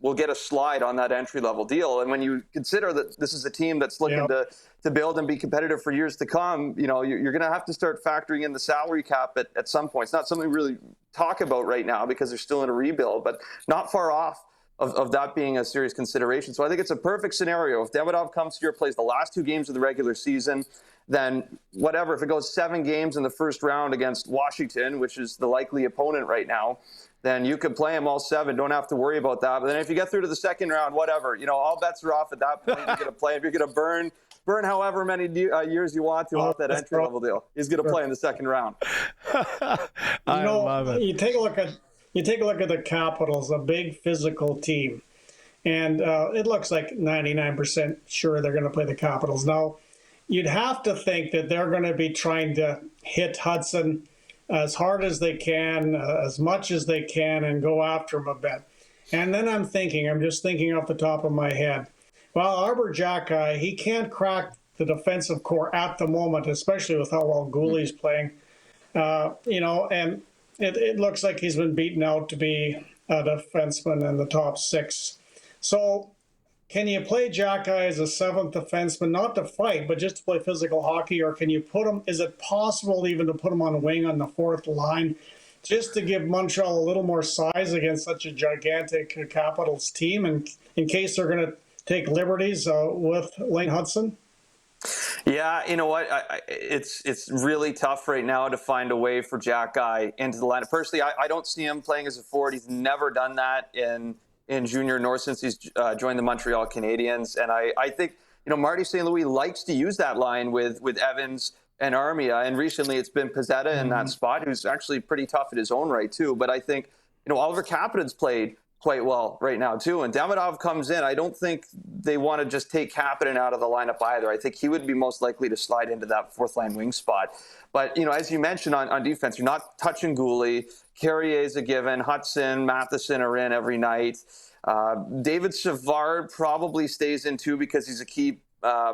will get a slide on that entry-level deal. And when you consider that this is a team that's looking to build and be competitive for years to come, you're going to have to start factoring in the salary cap at some point. It's not something we really talk about right now because they're still in a rebuild, but not far off of that being a serious consideration. So I think it's a perfect scenario. If Demidov comes here, plays the last 2 games of the regular season, then whatever, if it goes 7 games in the first round against Washington, which is the likely opponent right now, then you could play him all 7. Don't have to worry about that. But then if you get through to the second round, whatever, all bets are off at that point. You're going to play. If you're going to burn however many years you want to off that entry level deal, he's going to play in the second round. I love it. You take a look at the Capitals, a big physical team, and it looks like 99% sure they're going to play the Capitals. Now, you'd have to think that they're going to be trying to hit Hudson as hard as they can, as much as they can, and go after him a bit. And then I'm just thinking off the top of my head, well, Arbor Jackeye, he can't crack the defensive core at the moment, especially with how well Gooley's playing. And it looks like he's been beaten out to be a defenseman in the top 6. So can you play Jackeye as a 7th defenseman, not to fight, but just to play physical hockey? Or can you put him, is it possible even to put him on the wing on the 4th line, just to give Montreal a little more size against such a gigantic Capitals team, and in case they're going to take liberties with Lane Hudson? Yeah, you know what? It's really tough right now to find a way for Jackeye into the lineup. Personally, I don't see him playing as a forward. He's never done that in junior, nor since he's joined the Montreal Canadiens. And I think, Marty St. Louis likes to use that line with Evans and Armia. And recently it's been Pezzetta in that spot, who's actually pretty tough in his own right, too. But I think, Oliver Kapanen's played quite well right now, too. And Demidov comes in. I don't think they want to just take Kapanen out of the lineup either. I think he would be most likely to slide into that 4th-line wing spot. But, as you mentioned on defense, you're not touching Gooley. Carrier's a given. Hudson, Matheson are in every night. David Savard probably stays in, too, because he's a key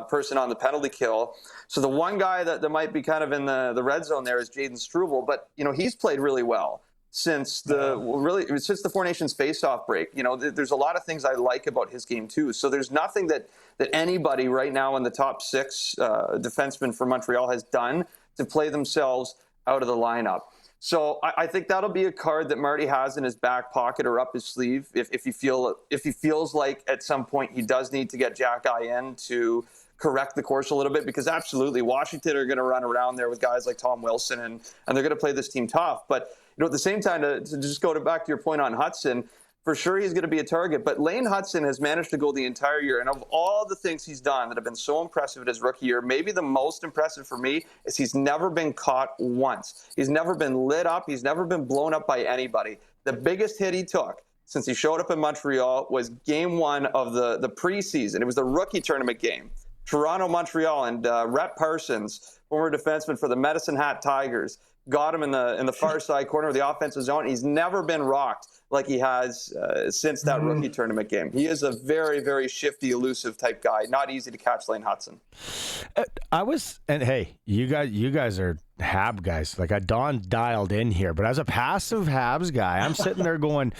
person on the penalty kill. So the one guy that might be kind of in the red zone there is Jaden Struble. But, he's played really well since the Four Nations face-off break. There's a lot of things I like about his game too. So there's nothing that anybody right now in the top 6 defensemen for Montreal has done to play themselves out of the lineup. So I think that'll be a card that Marty has in his back pocket or up his sleeve if he feels like at some point he does need to get Jackeye in to correct the course a little bit, because absolutely Washington are going to run around there with guys like Tom Wilson and they're going to play this team tough. But at the same time, to just go back to your point on Hudson, for sure he's going to be a target. But Lane Hudson has managed to go the entire year. And of all the things he's done that have been so impressive in his rookie year, maybe the most impressive for me is he's never been caught once. He's never been lit up. He's never been blown up by anybody. The biggest hit he took since he showed up in Montreal was game 1 of the preseason. It was the rookie tournament game. Toronto-Montreal, and Rhett Parsons, former defenseman for the Medicine Hat Tigers, got him in the far side corner of the offensive zone. He's never been rocked like he has since that rookie tournament game. He is a very, very shifty, elusive type guy. Not easy to catch Lane Hudson. Hey, you guys are Hab guys. Like, Don dialed in here, but as a passive Habs guy, I'm sitting there going,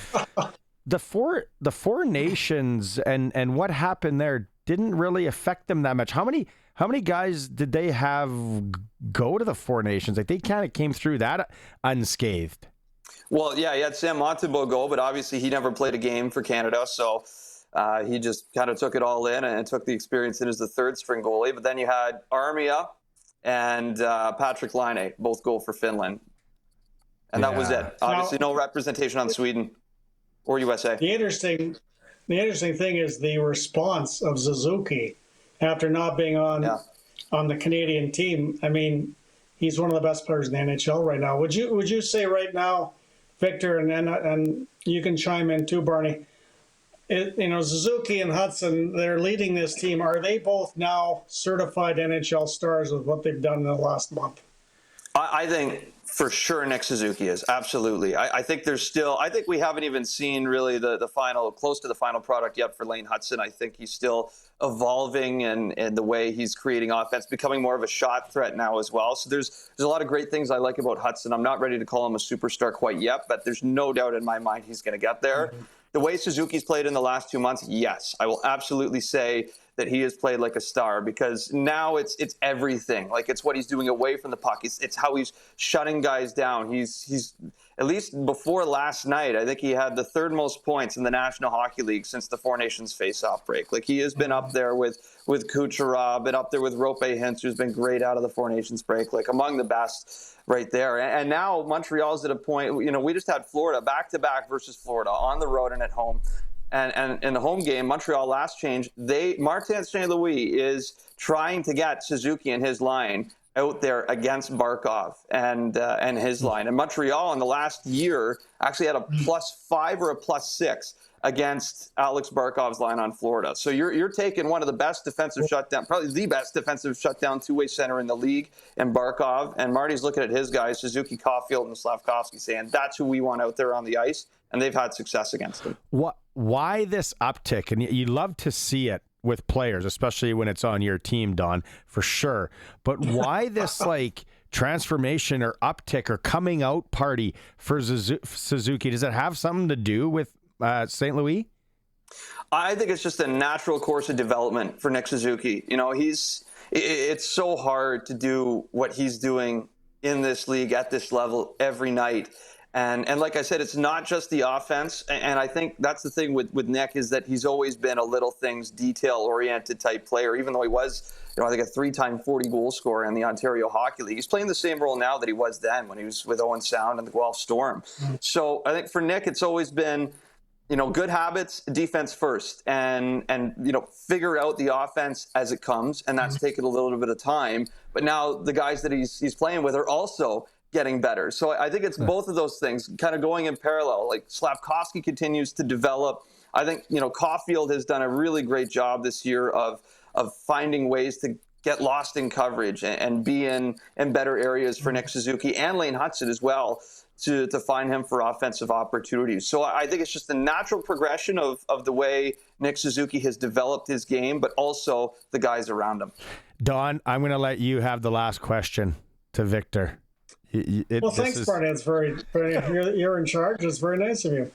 the four nations and what happened there didn't really affect them that much. How many guys did they have go to the Four Nations? Like, they kind of came through that unscathed. Well, yeah, he had Sam Montembeault go, but obviously he never played a game for Canada, so he just kind of took it all in and took the experience in as the 3rd string goalie. But then you had Armia and Patrick Laine both go for Finland. And that was it. Obviously no representation on Sweden or USA. The interesting thing is the response of Suzuki after not being on the Canadian team. I mean, he's one of the best players in the NHL right now. Would you say right now, Victor, and you can chime in too, Barney, Suzuki and Hudson, they're leading this team. Are they both now certified NHL stars with what they've done in the last month? I think for sure Nick Suzuki is. Absolutely. I think we haven't even seen really the final, close to the final product yet for Lane Hudson. I think he's still evolving in the way he's creating offense, becoming more of a shot threat now as well. So there's a lot of great things I like about Hudson. I'm not ready to call him a superstar quite yet, but there's no doubt in my mind he's going to get there. Mm-hmm. The way Suzuki's played in the last 2 months, yes, I will absolutely say that he has played like a star, because now it's everything. Like, it's what he's doing away from the puck. It's how he's shutting guys down. He's at least before last night, I think he had the third most points in the National Hockey League since the Four Nations face-off break. Like, he has been up there with Kucherov, been up there with Rope Hintz, who's been great out of the Four Nations break, like among the best right there. And now Montreal's at a point, we just had Florida back-to-back versus Florida on the road and at home. And in the home game, Montreal last change, Martin St. Louis is trying to get Suzuki and his line out there against Barkov and his line. And Montreal in the last year actually had a +5 or a +6 against Alex Barkov's line on Florida. So you're taking one of the best defensive shutdown, probably the best defensive shutdown two-way center in the league, and Barkov. And Marty's looking at his guys, Suzuki, Caulfield, and Slavkovsky, saying that's who we want out there on the ice. And they've had success against him. Why this uptick? And you love to see it with players, especially when it's on your team, Don, for sure. But why this transformation or uptick or coming out party for Suzuki? Does it have something to do with St. Louis? I think it's just a natural course of development for Nick Suzuki. It's so hard to do what he's doing in this league at this level every night. And like I said, it's not just the offense. And I think that's the thing with Nick, is that he's always been a little things, detail-oriented type player, even though he was, I think, a 3-time 40-goal scorer in the Ontario Hockey League. He's playing the same role now that he was then when he was with Owen Sound and the Guelph Storm. So I think for Nick, it's always been, good habits, defense first, and figure out the offense as it comes. And that's taken a little bit of time. But now the guys that he's playing with are also getting better. So I think it's both of those things kind of going in parallel. Like, Slavkovsky continues to develop. I think, Caulfield has done a really great job this year of finding ways to get lost in coverage and be in better areas for Nick Suzuki and Lane Hudson as well to find him for offensive opportunities. So I think it's just a natural progression of the way Nick Suzuki has developed his game, but also the guys around him. Don, I'm going to let you have the last question to Victor. Thanks, Barney. It's you're in charge. It's very nice of you.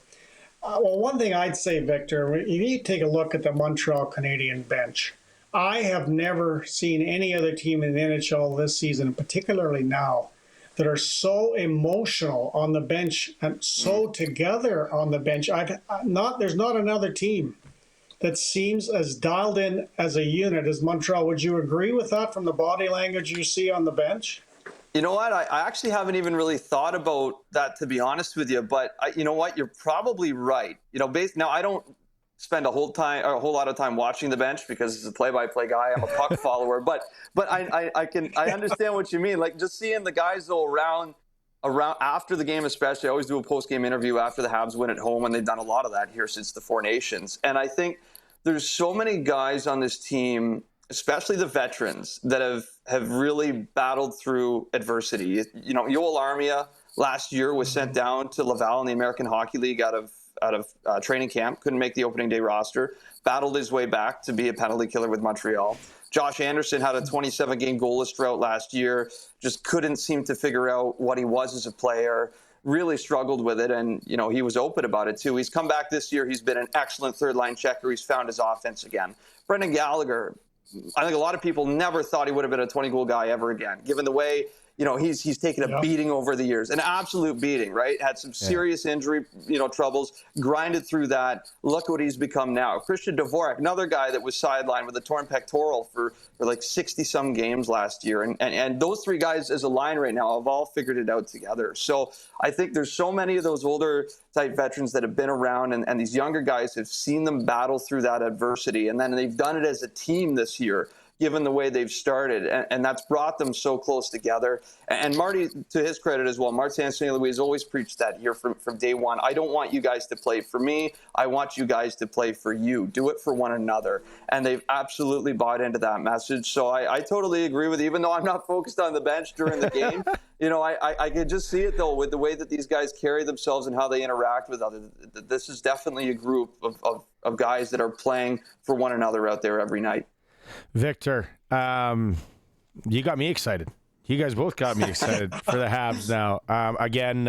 One thing I'd say, Victor, you need to take a look at the Montreal Canadian bench. I have never seen any other team in the NHL this season, particularly now, that are so emotional on the bench and so together on the bench. There's not another team that seems as dialed in as a unit as Montreal. Would you agree with that from the body language you see on the bench? You know what? I actually haven't even really thought about that, to be honest with you. But you know what? You're probably right. Now I don't spend a whole lot of time watching the bench because as a play-by-play guy, I'm a puck follower. But I understand what you mean. Like, just seeing the guys though around after the game, especially. I always do a post-game interview after the Habs win at home, and they've done a lot of that here since the Four Nations. And I think there's so many guys on this team, especially the veterans, that have really battled through adversity. Yoel Armia last year was sent down to Laval in the American Hockey League out of training camp, couldn't make the opening day roster, battled his way back to be a penalty killer with Montreal. Josh Anderson had a 27-game goalless drought last year, just couldn't seem to figure out what he was as a player, really struggled with it, and he was open about it too. He's come back this year. He's been an excellent third-line checker. He's found his offense again. Brendan Gallagher, I think a lot of people never thought he would have been a 20-goal guy ever again, given the way he's taken a beating over the years, an absolute beating, right? Had some serious injury, troubles, grinded through that. Look what he's become now. Christian Dvorak, another guy that was sidelined with a torn pectoral for like 60-some games last year. And those three guys as a line right now have all figured it out together. So I think there's so many of those older type veterans that have been around, and these younger guys have seen them battle through that adversity. And then they've done it as a team this year, given the way they've started, and that's brought them so close together. And Marty, to his credit as well, Martin St. Louis has always preached that here from day one. I don't want you guys to play for me. I want you guys to play for you. Do it for one another. And they've absolutely bought into that message. So I totally agree with you, even though I'm not focused on the bench during the game. I can just see it, though, with the way that these guys carry themselves and how they interact with others. This is definitely a group of guys that are playing for one another out there every night. Victor, you got me excited. You guys both got me excited for the Habs now. Again,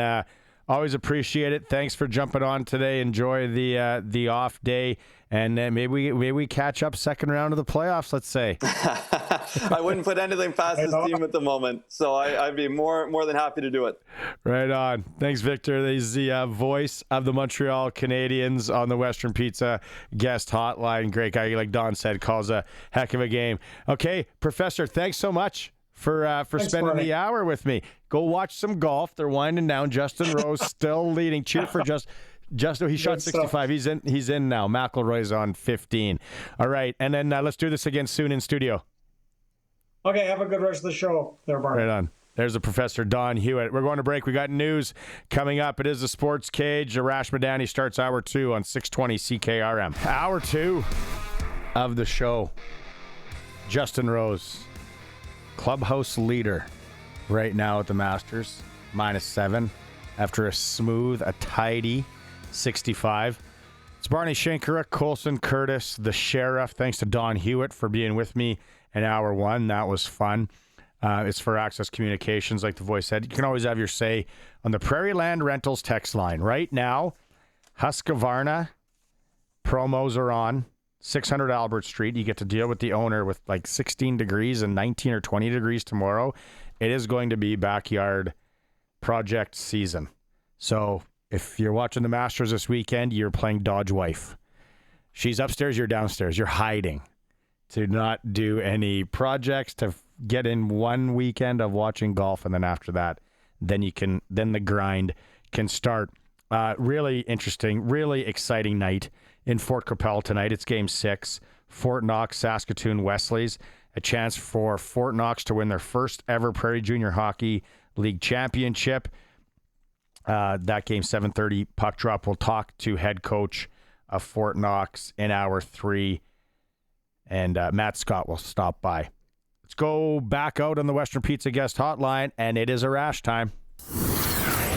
Always appreciate it. Thanks for jumping on today. Enjoy the off day, and maybe we catch up second round of the playoffs. Let's say. I wouldn't put anything past this team at the moment, so I'd be more than happy to do it. Right on. Thanks, Victor. He's the voice of the Montreal Canadiens on the Western Pizza guest hotline. Great guy, like Don said, calls a heck of a game. Okay, Professor, thanks so much for spending Barney. the hour with me. Go watch some golf. They're winding down. Justin Rose still leading. Cheer for Justin. He shot 65. He's in now. McIlroy's on 15. All right, and then let's do this again soon in studio. Okay, have a good rest of the show there, Barney. Right on. There's the Professor Don Hewitt. We're going to break. We got news coming up. It is the Sports Cage. Arash Madani starts hour 2 on 620 CKRM. Hour 2 of the show. Justin Rose, clubhouse leader right now at the Masters, -7 after a tidy 65. It's Barney, Shynkaruk, Colson, Curtis, the Sheriff. Thanks to Don Hewitt for being with me in hour 1. That was fun. It's for Access Communications, like the voice said. You can always have your say on the Prairie Land Rentals text line. Right now, Husqvarna promos are on. 600 Albert Street. You get to deal with the owner with like 16 degrees and 19 or 20 degrees tomorrow. It is going to be backyard project season. So if you're watching the Masters this weekend, you're playing Dodge Wife. She's upstairs, you're downstairs. You're hiding to not do any projects, to get in one weekend of watching golf, and then after that, then the grind can start. Really interesting, really exciting night in Fort Capel tonight. It's Game 6, Fort Knox, Saskatoon Wesleys. A chance for Fort Knox to win their first ever Prairie Junior Hockey League championship. That game, 7:30 puck drop. We'll talk to head coach of Fort Knox in hour 3, and Matt Scott will stop by. Let's go back out on the Western Pizza guest hotline, and it is Arash time.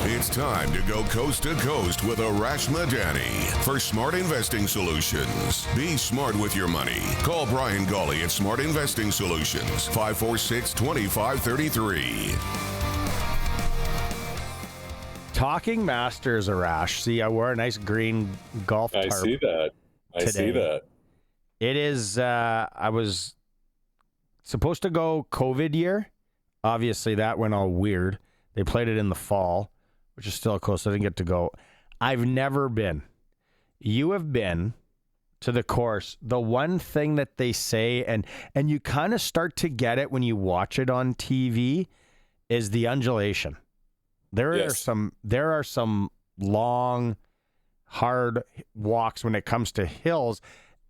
It's time to go coast to coast with Arash Madani for Smart Investing Solutions. Be smart with your money. Call Brian Gawley at Smart Investing Solutions, 546-2533. Talking Masters, Arash. See, I wore a nice green golf tarp. I see that. It is, I was supposed to go COVID year. Obviously, that went all weird. They played it in the fall, which is still close. I didn't get to go. I've never been. You have been to the course. The one thing that they say, and you kind of start to get it when you watch it on TV, is the undulation. There are some long, hard walks when it comes to hills.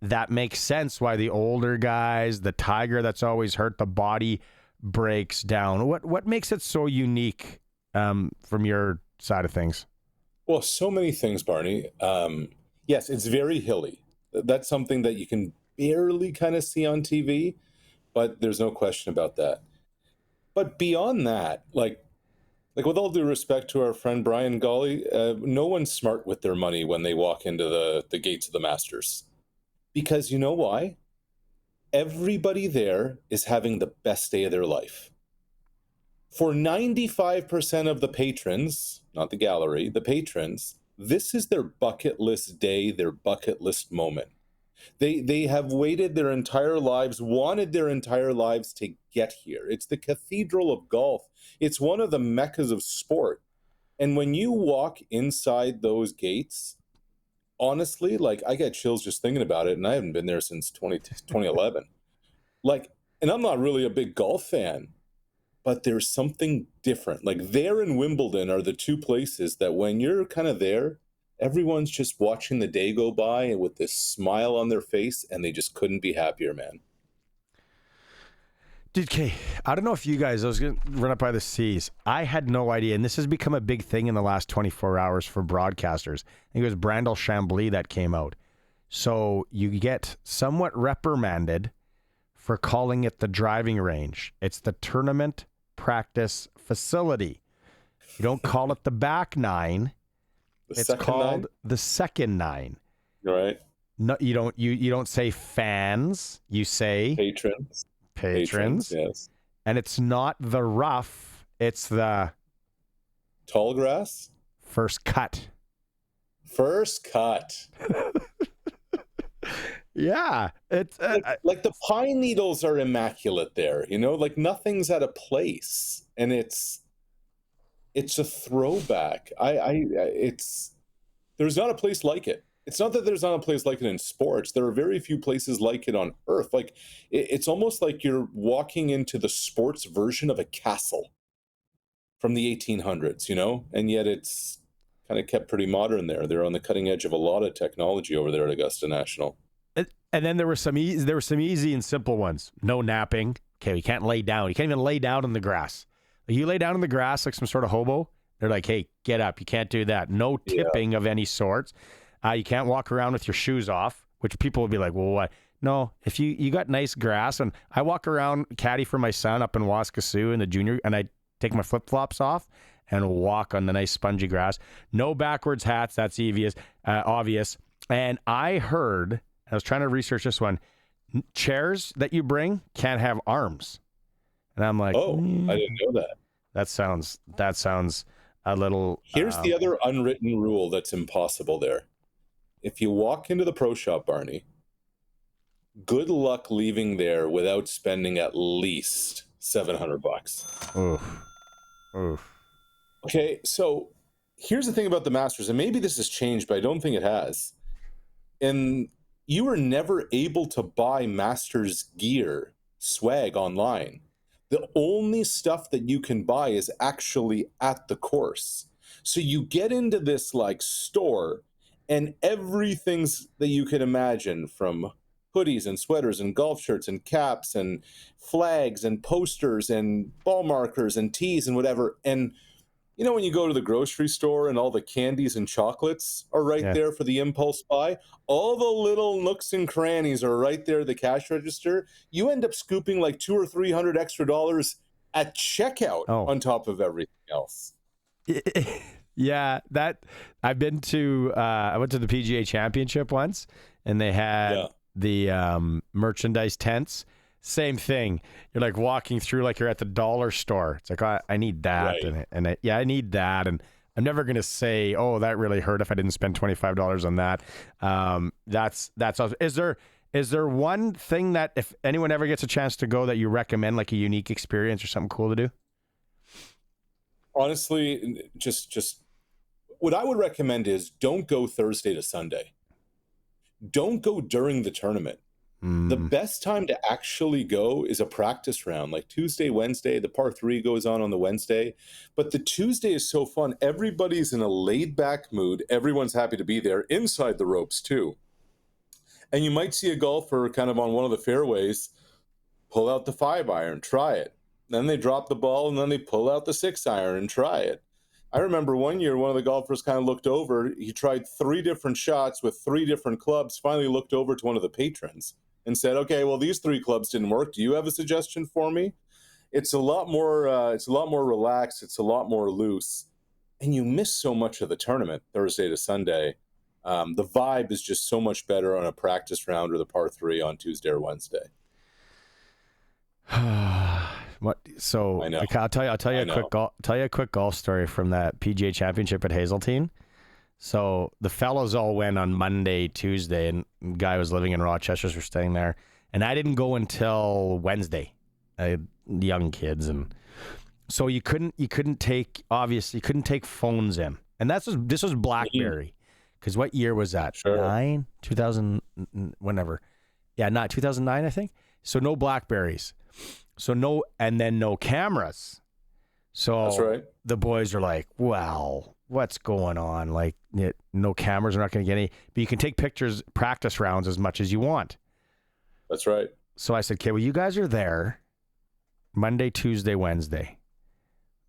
That makes sense why the older guys, the tiger that's always hurt, the body breaks down. What makes it so unique from your side of things? Well, so many things, Barney. Yes, it's very hilly. That's something that you can barely kind of see on TV, but there's no question about that. But beyond that, like with all due respect to our friend Brian Gawley, no one's smart with their money when they walk into the gates of the Masters. Because you know why? Everybody there is having the best day of their life. For 95% of the patrons, not the gallery, the patrons, this is their bucket list day, their bucket list moment. They have waited their entire lives, wanted their entire lives to get here. It's the cathedral of golf. It's one of the meccas of sport. And when you walk inside those gates, honestly, like, I get chills just thinking about it, and I haven't been there since 2011. Like, and I'm not really a big golf fan, but there's something different. Like, there and Wimbledon are the two places that when you're kind of there, everyone's just watching the day go by with this smile on their face, and they just couldn't be happier, man. Dude, Kay, I don't know if you guys, I was going to run up by the seas. I had no idea, and this has become a big thing in the last 24 hours for broadcasters. I think it was Brandel Chambly that came out. So you get somewhat reprimanded for calling it the driving range. It's the tournament practice facility. You don't call it the back nine. It's called the second nine. Right. No, you don't say fans. You say patrons. Yes. And it's not the rough. It's the tall grass. First cut. First cut. Yeah, it's like the pine needles are immaculate there, you know, like nothing's out of place, and it's a throwback. It's there's not a place like it. It's not that there's not a place like it in sports. There are very few places like it on earth. Like it's almost like you're walking into the sports version of a castle from the 1800s, you know, and yet it's kind of kept pretty modern there. They're on the cutting edge of a lot of technology over there at Augusta National. And then there were some easy and simple ones. No napping. Okay, you can't lay down. You can't even lay down in the grass. Like you lay down in the grass like some sort of hobo. They're like, hey, get up. You can't do that. No tipping of any sorts. You can't walk around with your shoes off, which people would be like, well, what? No, if you got nice grass, and I walk around caddy for my son up in Waskasoo in the junior, and I take my flip-flops off and walk on the nice spongy grass. No backwards hats. That's obvious. And I heard, I was trying to research this one, chairs that you bring can't have arms. And I'm like, oh, I didn't know that. That sounds a little. Here's the other unwritten rule that's impossible there. If you walk into the pro shop, Barney, good luck leaving there without spending at least $700. Oof. Okay, so here's the thing about the Masters, and maybe this has changed, but I don't think it has. And you were never able to buy Masters gear, swag online. The only stuff that you can buy is actually at the course. So you get into this like store, and everything's that you can imagine, from hoodies and sweaters and golf shirts and caps and flags and posters and ball markers and tees and whatever. And you know, when you go to the grocery store and all the candies and chocolates are right there for the impulse buy, all the little nooks and crannies are right there at the cash register. You end up scooping like $200 or $300 extra at checkout on top of everything else. Yeah, that I've been to. I went to the PGA Championship once, and they had the merchandise tents. Same thing. You're like walking through like you're at the dollar store. It's like, I need that. Right. And I need that. And I'm never going to say, oh, that really hurt if I didn't spend $25 on that. That's awesome. Is there one thing that if anyone ever gets a chance to go that you recommend, like a unique experience or something cool to do? Honestly, just what I would recommend is don't go Thursday to Sunday. Don't go during the tournament. The best time to actually go is a practice round, like Tuesday, Wednesday. The par 3 goes on the Wednesday. But the Tuesday is so fun. Everybody's in a laid-back mood. Everyone's happy to be there, inside the ropes, too. And you might see a golfer kind of on one of the fairways pull out the 5-iron, try it. Then they drop the ball, and then they pull out the 6-iron and try it. I remember one year, one of the golfers kind of looked over. He tried 3 different shots with 3 different clubs, finally looked over to one of the patrons and said, okay, well, these 3 clubs didn't work. Do you have a suggestion for me? It's a lot more relaxed. It's a lot more loose. And you miss so much of the tournament, Thursday to Sunday. The vibe is just so much better on a practice round or the par 3 on Tuesday or Wednesday. What? So I know. I'll tell you a quick golf story from that PGA Championship at Hazeltine. So the fellows all went on Monday, Tuesday, and the guy was living in Rochester, so we're staying there. And I didn't go until Wednesday. I had young kids, and so you couldn't take phones in. And this was BlackBerry, because what year was that? Sure. 2000, whenever. Yeah, not 2009, I think. So no BlackBerries. So no cameras. So that's right. The boys are like, well, what's going on? Like, no cameras, we're not going to get any. But you can take pictures, practice rounds as much as you want. That's right. So I said, okay, well, you guys are there Monday, Tuesday, Wednesday.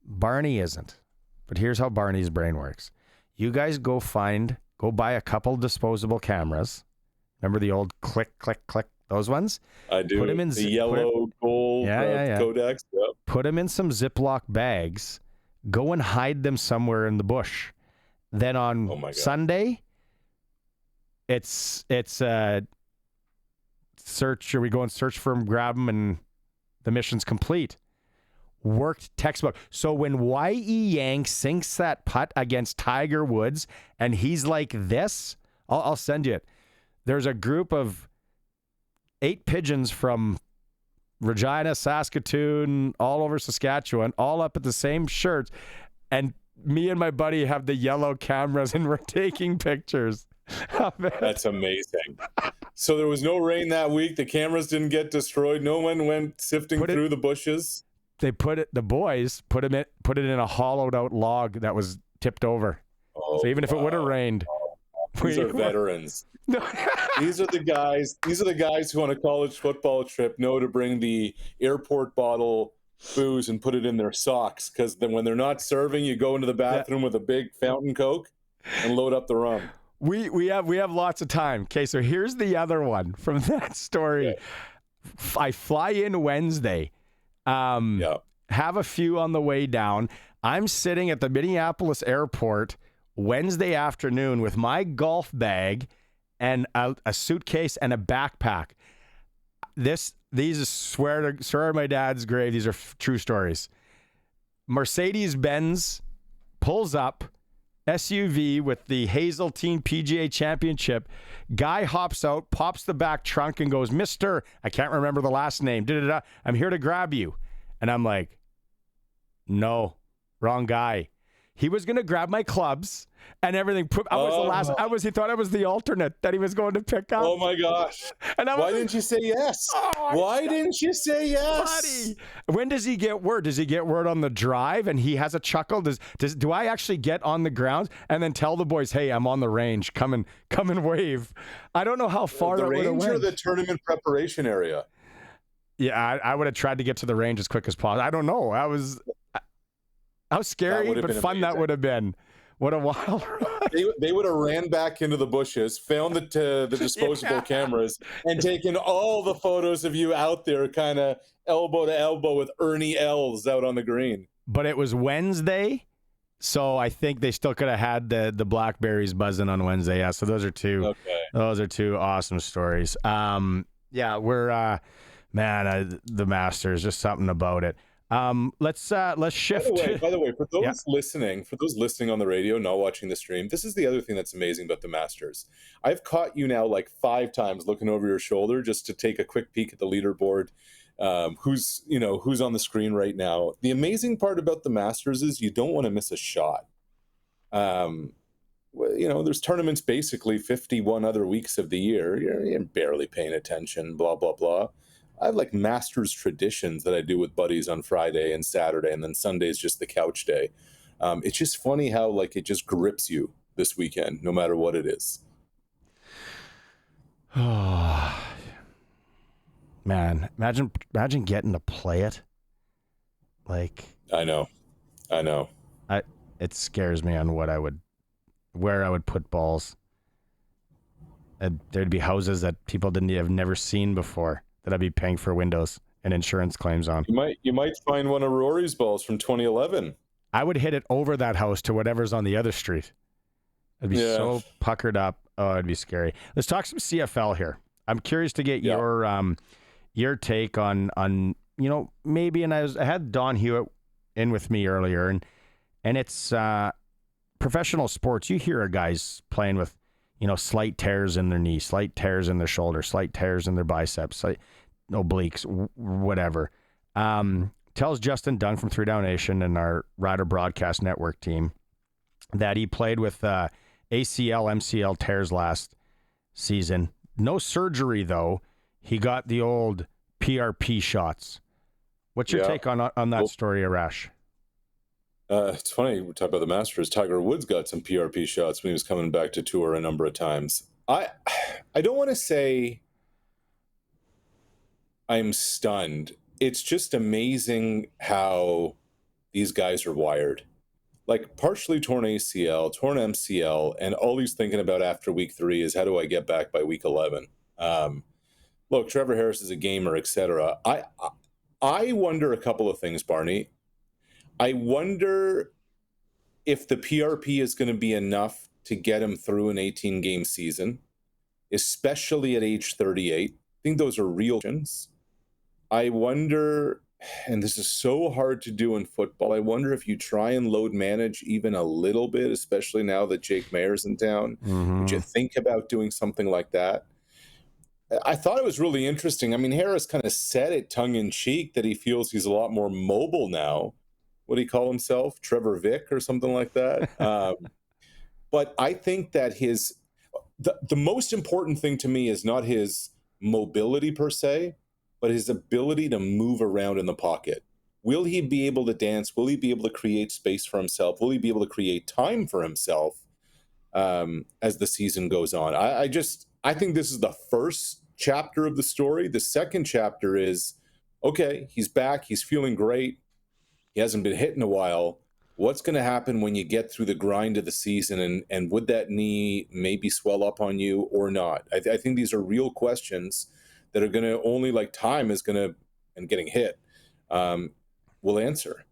Barney isn't. But here's how Barney's brain works. You guys go buy a couple disposable cameras. Remember the old click, click, click, those ones? I do. Put them in the yellow, gold, Kodaks. Yep. Put them in some Ziploc bags. Go and hide them somewhere in the bush. Then on Sunday, it's search, or we go and search for them, grab them, and the mission's complete. worked textbook. So when Y.E. Yang sinks that putt against Tiger Woods and he's like this, I'll send you it. There's a group of 8 pigeons from Regina, Saskatoon, all over Saskatchewan, all up at the same shirts. And me and my buddy have the yellow cameras and we're taking pictures of it. That's amazing. So there was no rain that week. The cameras didn't get destroyed. No one went sifting through the bushes. They the boys put it in a hollowed out log that was tipped over. Oh, so even if it would have rained. These are veterans. These are the guys who on a college football trip know to bring the airport bottle booze and put it in their socks, because then when they're not serving, you go into the bathroom with a big fountain Coke and load up the rum. We have lots of time. Okay, so here's the other one from that story. Okay. I fly in Wednesday. Have a few on the way down. I'm sitting at the Minneapolis airport Wednesday afternoon with my golf bag and a suitcase and a backpack. These swear to my dad's grave. These are true stories. Mercedes-Benz pulls up, SUV with the Hazeltine PGA Championship. Guy hops out, pops the back trunk and goes, "Mr. I can't remember the last name. I'm here to grab you." And I'm like, "No, wrong guy." He was going to grab my clubs and everything. He thought I was the alternate that he was going to pick up. Oh my gosh. And Why didn't you say yes? Why didn't you say yes? Buddy. When does he get word? Does he get word on the drive and he has a chuckle? Do I actually get on the ground and then tell the boys, "Hey, I'm on the range. Come and wave"? I don't know how far the that would have range went. or the tournament preparation area? Yeah, I would have tried to get to the range as quick as possible. I don't know. How scary but fun that would have been. What a wild ride. They would have ran back into the bushes, found the disposable cameras, and taken all the photos of you out there kind of elbow to elbow with Ernie Els out on the green. But it was Wednesday, so I think they still could have had the blackberries buzzing on Wednesday. Yeah, so those are two awesome stories. We're the Masters, just something about it. Let's shift. By the way, for those listening on the radio, not watching the stream, this is the other thing that's amazing about the Masters. I've caught you now like 5 times looking over your shoulder just to take a quick peek at the leaderboard. Who's on the screen right now. The amazing part about the Masters is you don't want to miss a shot. There's tournaments basically 51 other weeks of the year. You're barely paying attention, blah, blah, blah. I have like Masters traditions that I do with buddies on Friday and Saturday, and then Sunday's just the couch day. It's just funny how like it just grips you this weekend, no matter what it is. Oh, man, imagine getting to play it. Like I know. It scares me on where I would put balls. And there'd be houses that people have never seen before that I'd be paying for windows and insurance claims on. You might find one of Rory's balls from 2011. I would hit it over that house to whatever's on the other street. I'd be so puckered up. Oh, it'd be scary. Let's talk some CFL here. I'm curious to get your take on maybe. And I had Don Hewitt in with me earlier, and it's professional sports. You hear guys playing with slight tears in their knee, slight tears in their shoulder, slight tears in their biceps, obliques, whatever. Tells Justin Dunn from 3 Down Nation and our Rider Broadcast Network team that he played with ACL, MCL tears last season. No surgery, though. He got the old PRP shots. What's your take on that story, Arash? It's funny, we talk about the Masters. Tiger Woods got some PRP shots when he was coming back to tour a number of times. I don't want to say I'm stunned. It's just amazing how these guys are wired. Like partially torn ACL, torn MCL, and all he's thinking about after week 3 is how do I get back by week 11? Look, Trevor Harris is a gamer, etc. I wonder a couple of things, Barney. I wonder if the PRP is going to be enough to get him through an 18-game season, especially at age 38. I think those are real questions. I wonder and this is so hard to do in football. I wonder if you try and load manage even a little bit, especially now that Jake Mayer's in town. Would you think about doing something like that? I thought it was really interesting. I mean, Harris kind of said it tongue-in-cheek that he feels he's a lot more mobile now. What do he call himself? Trevor Vick or something like that? But I think that the most important thing to me is not his mobility per se, but his ability to move around in the pocket. Will he be able to dance? Will he be able to create space for himself? Will he be able to create time for himself as the season goes on? I think this is the first chapter of the story. The second chapter is, okay, he's back. He's feeling great. He hasn't been hit in a while. What's going to happen when you get through the grind of the season? And would that knee maybe swell up on you or not? I think these are real questions that are going to only, like, time is going to, and getting hit, will answer.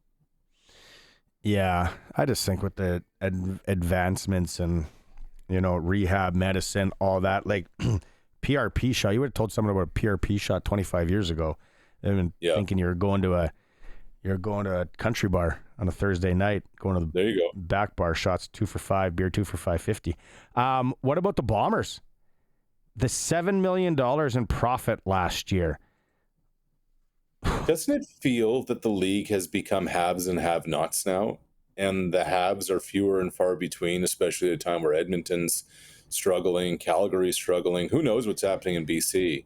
Yeah, I just think with the advancements and, rehab medicine, all that, like PRP shot, you would have told someone about a PRP shot 25 years ago. They've been thinking you're going to a country bar on a Thursday night, going to the there you go. back bar, shots 2 for $5, beer 2 for $5.50. What about the Bombers? The $7 million in profit last year. Doesn't it feel that the league has become haves and have-nots now? And the haves are fewer and far between, especially at a time where Edmonton's struggling, Calgary's struggling. Who knows what's happening in BC?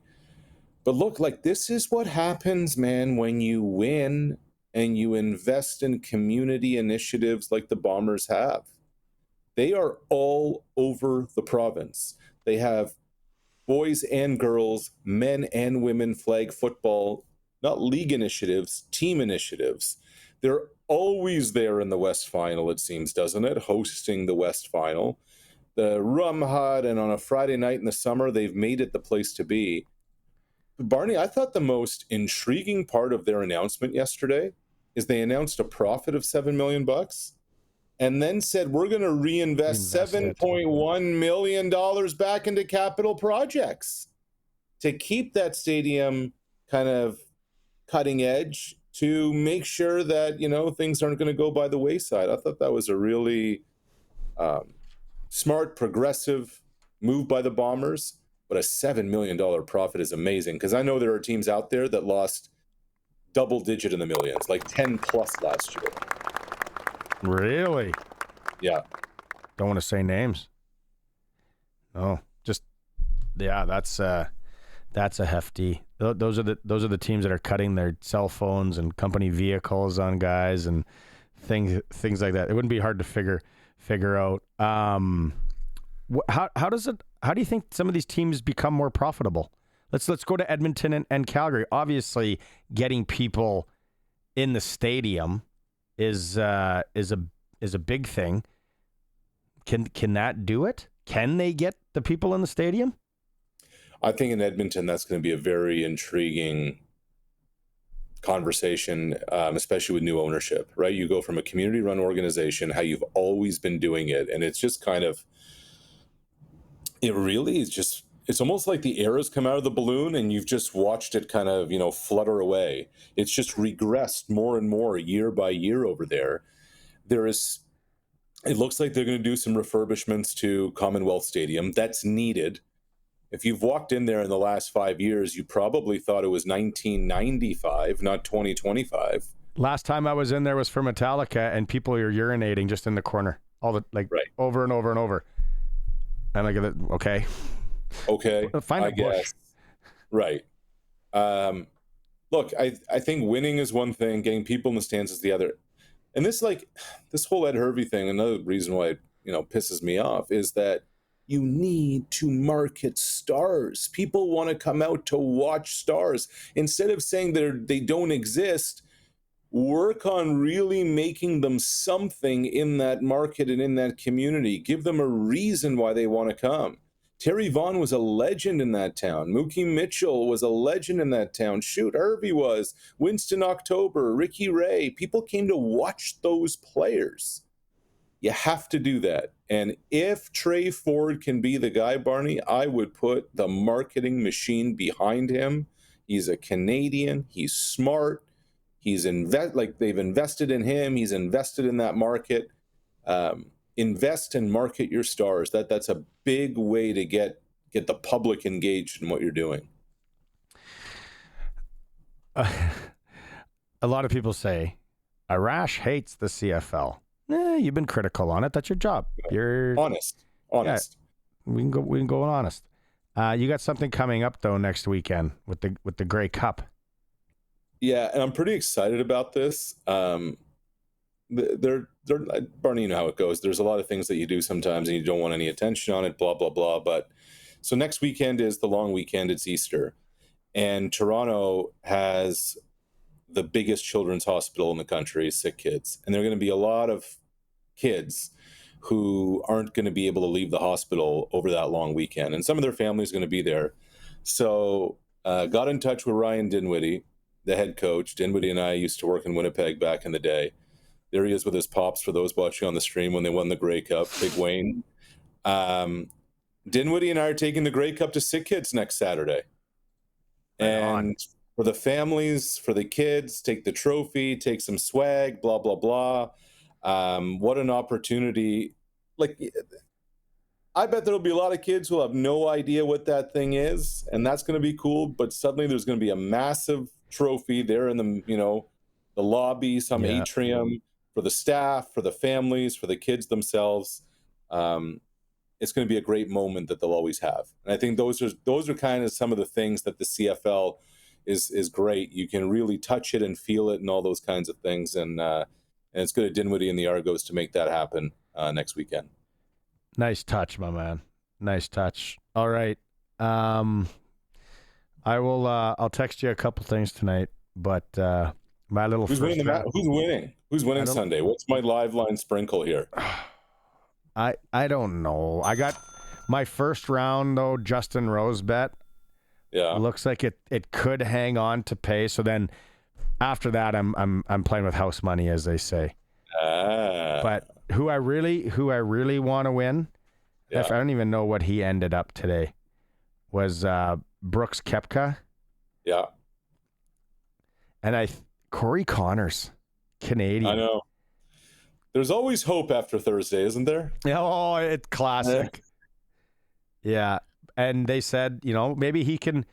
But look, like, this is what happens, man, when you win and you invest in community initiatives like the Bombers have. They are all over the province. They have boys and girls, men and women flag football, not league initiatives, team initiatives. They're always there in the West Final, it seems, doesn't it? Hosting the West Final. The Rum Hut, and on a Friday night in the summer, they've made it the place to be. Barney, I thought the most intriguing part of their announcement yesterday is they announced a profit of $7 million and then said, we're going to reinvest $7.1 million back into capital projects to keep that stadium kind of cutting edge, to make sure that, things aren't going to go by the wayside. I thought that was a really smart, progressive move by the Bombers. But a $7 million profit is amazing, because I know there are teams out there that lost double-digit in the millions, like 10 plus last year. Really? Yeah. Don't want to say names. No, just that's a hefty. Those are the teams that are cutting their cell phones and company vehicles on guys and things like that. It wouldn't be hard to figure out. How do you think some of these teams become more profitable? Let's go to Edmonton and Calgary. Obviously, getting people in the stadium is a big thing. Can that do it? Can they get the people in the stadium? I think in Edmonton, that's going to be a very intriguing conversation, especially with new ownership, right? You go from a community-run organization, how you've always been doing it, and it's just kind of, it really is just, it's almost like the air has come out of the balloon and you've just watched it kind of, flutter away. It's just regressed more and more year by year over there. It looks like they're going to do some refurbishments to Commonwealth Stadium. That's needed. If you've walked in there in the last 5 years, you probably thought it was 1995, not 2025. Last time I was in there was for Metallica, and people are urinating just in the corner, over and over and over. I'm like, okay. Find a bush. Right. Look, I think winning is one thing, getting people in the stands is the other. And this whole Ed Hervey thing, another reason why it, pisses me off is that you need to market stars. People want to come out to watch stars. Instead of saying that they don't exist, work on really making them something in that market and in that community. Give them a reason why they want to come. Terry Vaughn was a legend in that town. Mookie Mitchell was a legend in that town. Shoot, Hervey was. Winston October, Ricky Ray. People came to watch those players. You have to do that. And if Trey Ford can be the guy, Barney, I would put the marketing machine behind him. He's a Canadian. He's smart. they've invested in him. He's invested in that market. Invest and market your stars. That's a big way to get the public engaged in what you're doing. A lot of people say Arash hates the CFL. You've been critical on it. That's your job. You're honest. Yeah, we can go honest. You got something coming up though next weekend with the Grey Cup. Yeah, and I'm pretty excited about this. Barney, you know how it goes. There's a lot of things that you do sometimes and you don't want any attention on it, blah, blah, blah. But so next weekend is the long weekend. It's Easter. And Toronto has the biggest children's hospital in the country, sick kids. And there are going to be a lot of kids who aren't going to be able to leave the hospital over that long weekend. And some of their families are going to be there. So got in touch with Ryan Dinwiddie, the head coach. Dinwiddie and I used to work in Winnipeg back in the day. There he is with his pops for those watching on the stream when they won the Grey Cup, Big Wayne. Dinwiddie and I are taking the Grey Cup to sick kids next Saturday. And for the families, for the kids, take the trophy, take some swag, blah, blah, blah. What an opportunity. Like, I bet there'll be a lot of kids who'll have no idea what that thing is, and that's going to be cool. But suddenly there's going to be a massive trophy there in the, the lobby, some atrium for the staff, for the families, for the kids themselves. It's going to be a great moment that they'll always have. And I think those are kind of some of the things that the CFL is great. You can really touch it and feel it and all those kinds of things. And it's good at Dinwiddie and the Argos to make that happen next weekend. Nice touch, my man. Nice touch. All right. I'll text you a couple things tonight, but my little Who's winning Sunday? What's my live line sprinkle here? I don't know. I got my first round though, Justin Rose bet. Yeah. Looks like it could hang on to pay. So then after that I'm playing with house money, as they say. But who I really want to win, I don't even know what he ended up today, was Brooks Koepka. Yeah. And Corey Connors, Canadian. I know. There's always hope after Thursday, isn't there? Oh, it's classic. Yeah. And they said, maybe he can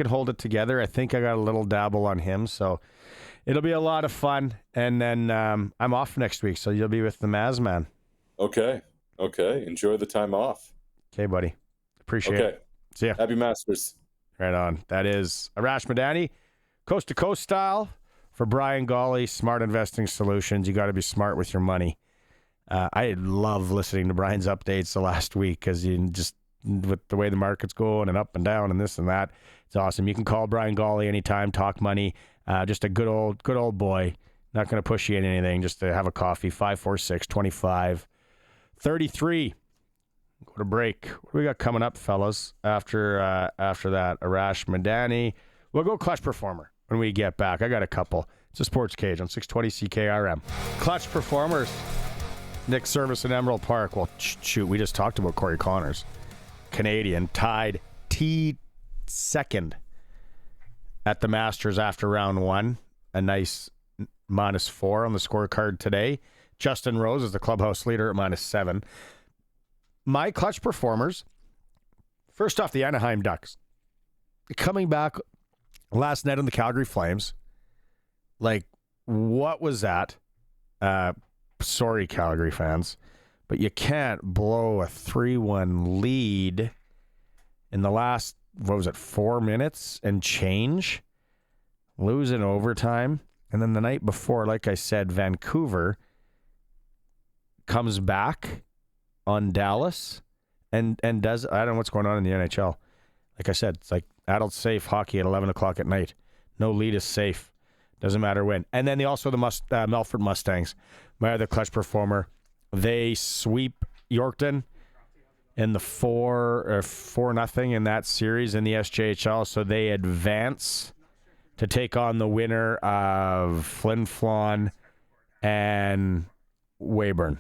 hold it together. I think I got a little dabble on him, so it'll be a lot of fun. And then I'm off next week, so you'll be with the Maz man. Okay. Enjoy the time off. Okay, buddy. Appreciate it. See ya. Happy Masters. Right on. That is Arash Madani, coast to coast style. For Brian Gawley, Smart Investing Solutions. You got to be smart with your money. I love listening to Brian's updates the last week because you just, with the way the market's going and up and down and this and that, it's awesome. You can call Brian Gawley anytime, talk money. Just a good old boy. Not going to push you in anything, just to have a coffee. 546-2533. Go to break. What do we got coming up, fellas? After that, Arash Madani. We'll go Clutch Performer when we get back. I got a couple. It's a Sports Cage on 620 CKRM. Clutch Performers. Nick Service in Emerald Park. Well, shoot, we just talked about Corey Connors. Canadian tied second at the Masters after round one. A nice -4 on the scorecard today. Justin Rose is the clubhouse leader at -7. My Clutch Performers, first off, the Anaheim Ducks. Coming back last night on the Calgary Flames. Like, what was that? Sorry, Calgary fans, but you can't blow a 3-1 lead in the last, 4 minutes and change? Lose in overtime. And then the night before, like I said, Vancouver comes back on Dallas and does, I don't know what's going on in the NHL. Like I said, it's like adult safe hockey at 11 o'clock at night. No lead is safe. Doesn't matter when. And then the Melford Mustangs, my other Clutch Performer, they sweep Yorkton in the 4-0 in that series in the SJHL. So they advance to take on the winner of Flin Flon and Weyburn.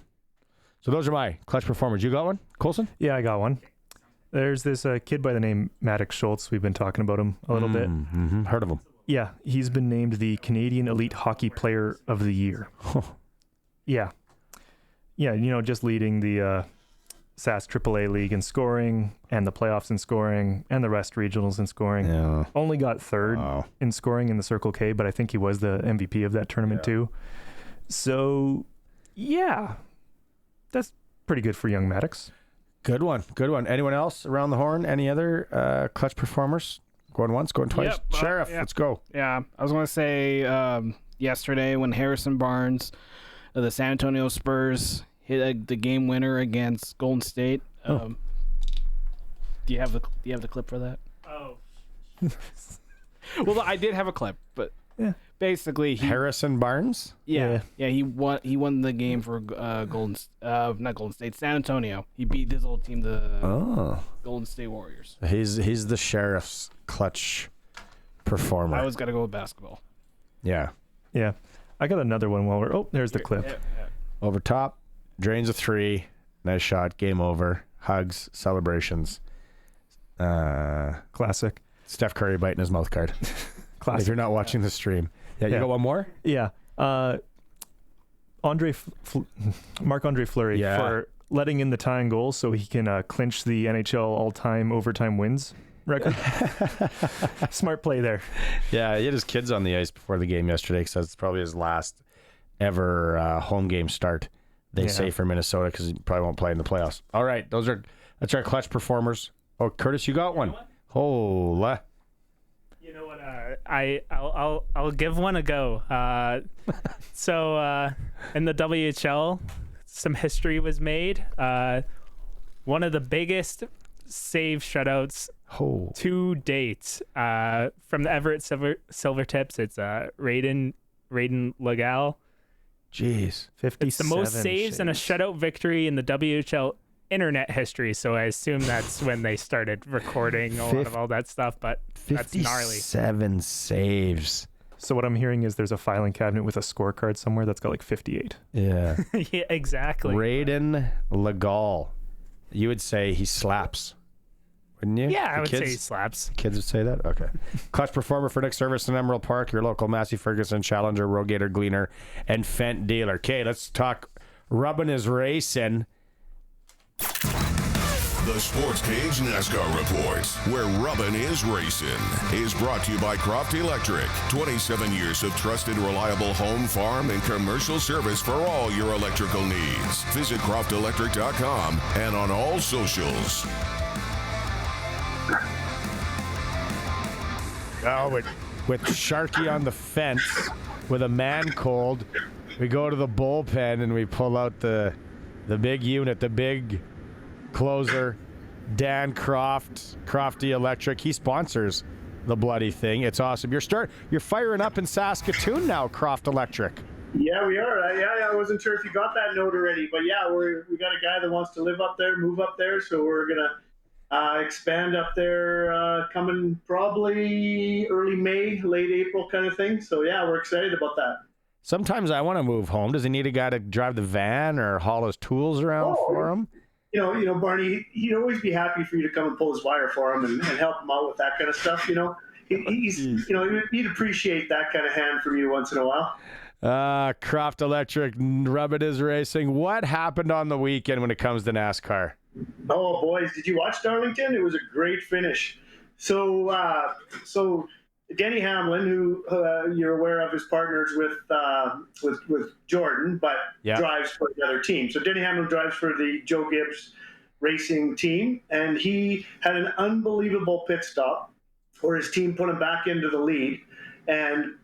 So those are my Clutch Performers. You got one, Coulson? Yeah, I got one. There's this kid by the name Maddox Schultz. We've been talking about him a little bit. Mm-hmm. Heard of him. Yeah, he's been named the Canadian Elite Hockey Player of the Year. Yeah. Yeah, just leading the SAS AAA League in scoring and the playoffs in scoring and the West Regionals in scoring. Yeah. Only got third in scoring in the Circle K, but I think he was the MVP of that tournament too. So, yeah, that's pretty good for young Maddox. Good one. Anyone else around the horn? Any other clutch performers? Going once, going twice. Yep, Sheriff, yeah. let's go. Yeah, I was going to say yesterday when Harrison Barnes of the San Antonio Spurs hit the game winner against Golden State. Do you have the clip for that? Oh. Well, I did have a clip, but basically Harrison Barnes? Yeah, he won the game for not Golden State, San Antonio. He beat his old team, the Golden State Warriors. He's the Sheriff's clutch performer. I always got to go with basketball. Yeah. Yeah. I got another one while we're... Oh, there's the clip. Yeah. Over top, drains a 3. Nice shot. Game over. Hugs. Celebrations. Classic. Steph Curry biting his mouth guard. Classic. If you're not watching the stream. Yeah, you got one more? Yeah. Marc-Andre Fleury for letting in the tying goal so he can clinch the NHL all-time overtime wins record. Smart play there. Yeah, he had his kids on the ice before the game yesterday because that's probably his last ever home game start, they say, for Minnesota, because he probably won't play in the playoffs. All right, that's our clutch performers. Oh, Curtis, you got one. Hola. You know what? I'll give one a go. So in the WHL, some history was made. One of the biggest save shutouts to date from the Everett Silvertips. It's Raiden Legal. Jeez, 57 It's the most saves in a shutout victory in the WHL internet history. So I assume that's when they started recording a lot of all that stuff. But that's gnarly. 57 saves. So what I'm hearing is there's a filing cabinet with a scorecard somewhere that's got like 58. Yeah. Yeah, exactly. Raiden Legal. You would say he slaps, wouldn't you? Yeah, I The would say he kids- slaps. Kids would say that? Okay. Clutch performer for Nick Service in Emerald Park, your local Massey Ferguson Challenger, Rogator Gleaner, and Fent dealer. Okay, let's talk rubbing his racing. The SportsCage NASCAR Report, where rubbin' is racing, is brought to you by Croft Electric. 27 years of trusted, reliable home, farm, and commercial service for all your electrical needs. Visit croftelectric.com and on all socials. Oh, with Sharky on the fence, with a man cold, we go to the bullpen and we pull out the big unit, the big closer, Dan Croft, Crofty Electric. He sponsors the bloody thing. It's awesome. You're firing up in Saskatoon now, Croft Electric. Yeah, we are. I wasn't sure if you got that note already, but yeah, we got a guy that wants to live up there, move up there, so we're gonna expand up there coming probably early May, late April kind of thing. So yeah, we're excited about that. Sometimes I want to move home. Does he need a guy to drive the van or haul his tools around for him? You know, Barney, he'd always be happy for you to come and pull his wire for him and help him out with that kind of stuff. You know, he'd appreciate that kind of hand from you once in a while. Croft Electric, rubbing his racing. What happened on the weekend when it comes to NASCAR? Oh, boys, did you watch Darlington? It was a great finish. So Denny Hamlin, who you're aware of, is partners with Jordan, but drives for the other team. So Denny Hamlin drives for the Joe Gibbs Racing team, and he had an unbelievable pit stop where his team put him back into the lead and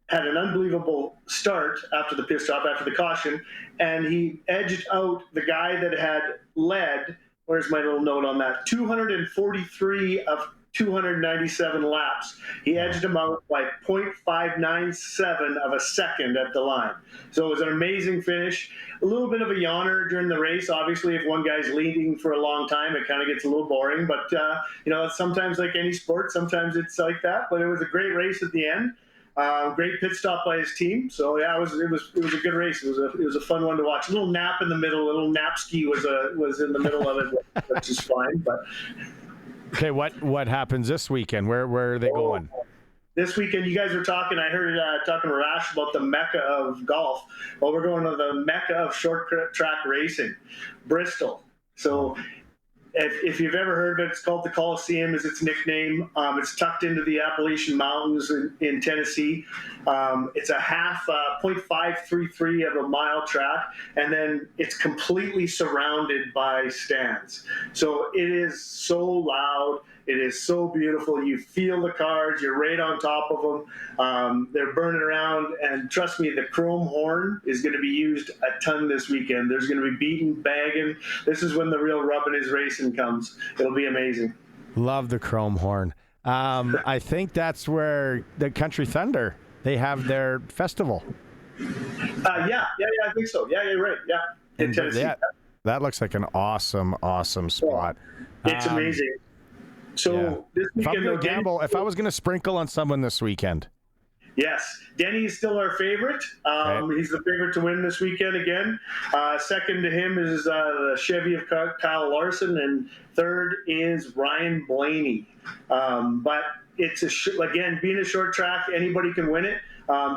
had an unbelievable start after the pit stop, after the caution, and he edged out the guy that had led, where's my little note on that, 243 of 297 laps. He edged him out by 0.597 of a second at the line. So it was an amazing finish. A little bit of a yawner during the race. Obviously, if one guy's leading for a long time, it kind of gets a little boring. But, sometimes like any sport, sometimes it's like that. But it was a great race at the end. Great pit stop by his team. So yeah, it was a good race. It was a fun one to watch. A little nap in the middle. A little nap ski was in the middle of it, which is fine. But okay, what happens this weekend? Where are they going? this weekend, you guys were talking, I heard talking to Arash about the mecca of golf. Well, we're going to the mecca of short track racing, Bristol. So if you've ever heard of it, it's called the Coliseum is its nickname. It's tucked into the Appalachian Mountains in Tennessee. It's a half 0.533 of a mile track, and then it's completely surrounded by stands. So it is so loud. It is so beautiful. You feel the cars. You're right on top of them. They're burning around. And trust me, the chrome horn is going to be used a ton this weekend. There's going to be beating, bagging. This is when the real rubbing is racing comes. It'll be amazing. Love the chrome horn. I think that's where the Country Thunder, they have their festival. Yeah, I think so. Yeah, you're right. Yeah, in Tennessee. Yeah, that looks like an awesome spot. It's amazing. So this weekend, if I was going to sprinkle on someone this weekend. Yes, Denny is still our favorite. He's the favorite to win this weekend again. Second to him is the Chevy of Kyle Larson, and third is Ryan Blaney. But it's again, being a short track, anybody can win it.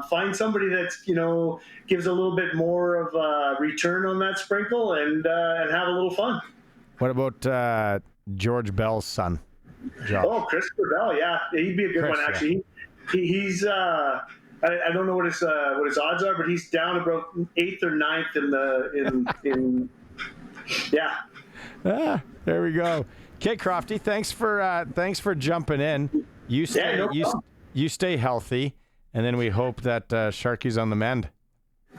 Find somebody that's gives a little bit more of a return on that sprinkle, and have a little fun. What about George Bell's son? Josh. Oh, Christopher Bell, yeah, he'd be a good one actually. Yeah. He's I don't know what his odds are, but he's down about 8th or 9th in yeah. There we go. Okay, Crofty, thanks for jumping in. You stay healthy, and then we hope that Sharky's on the mend.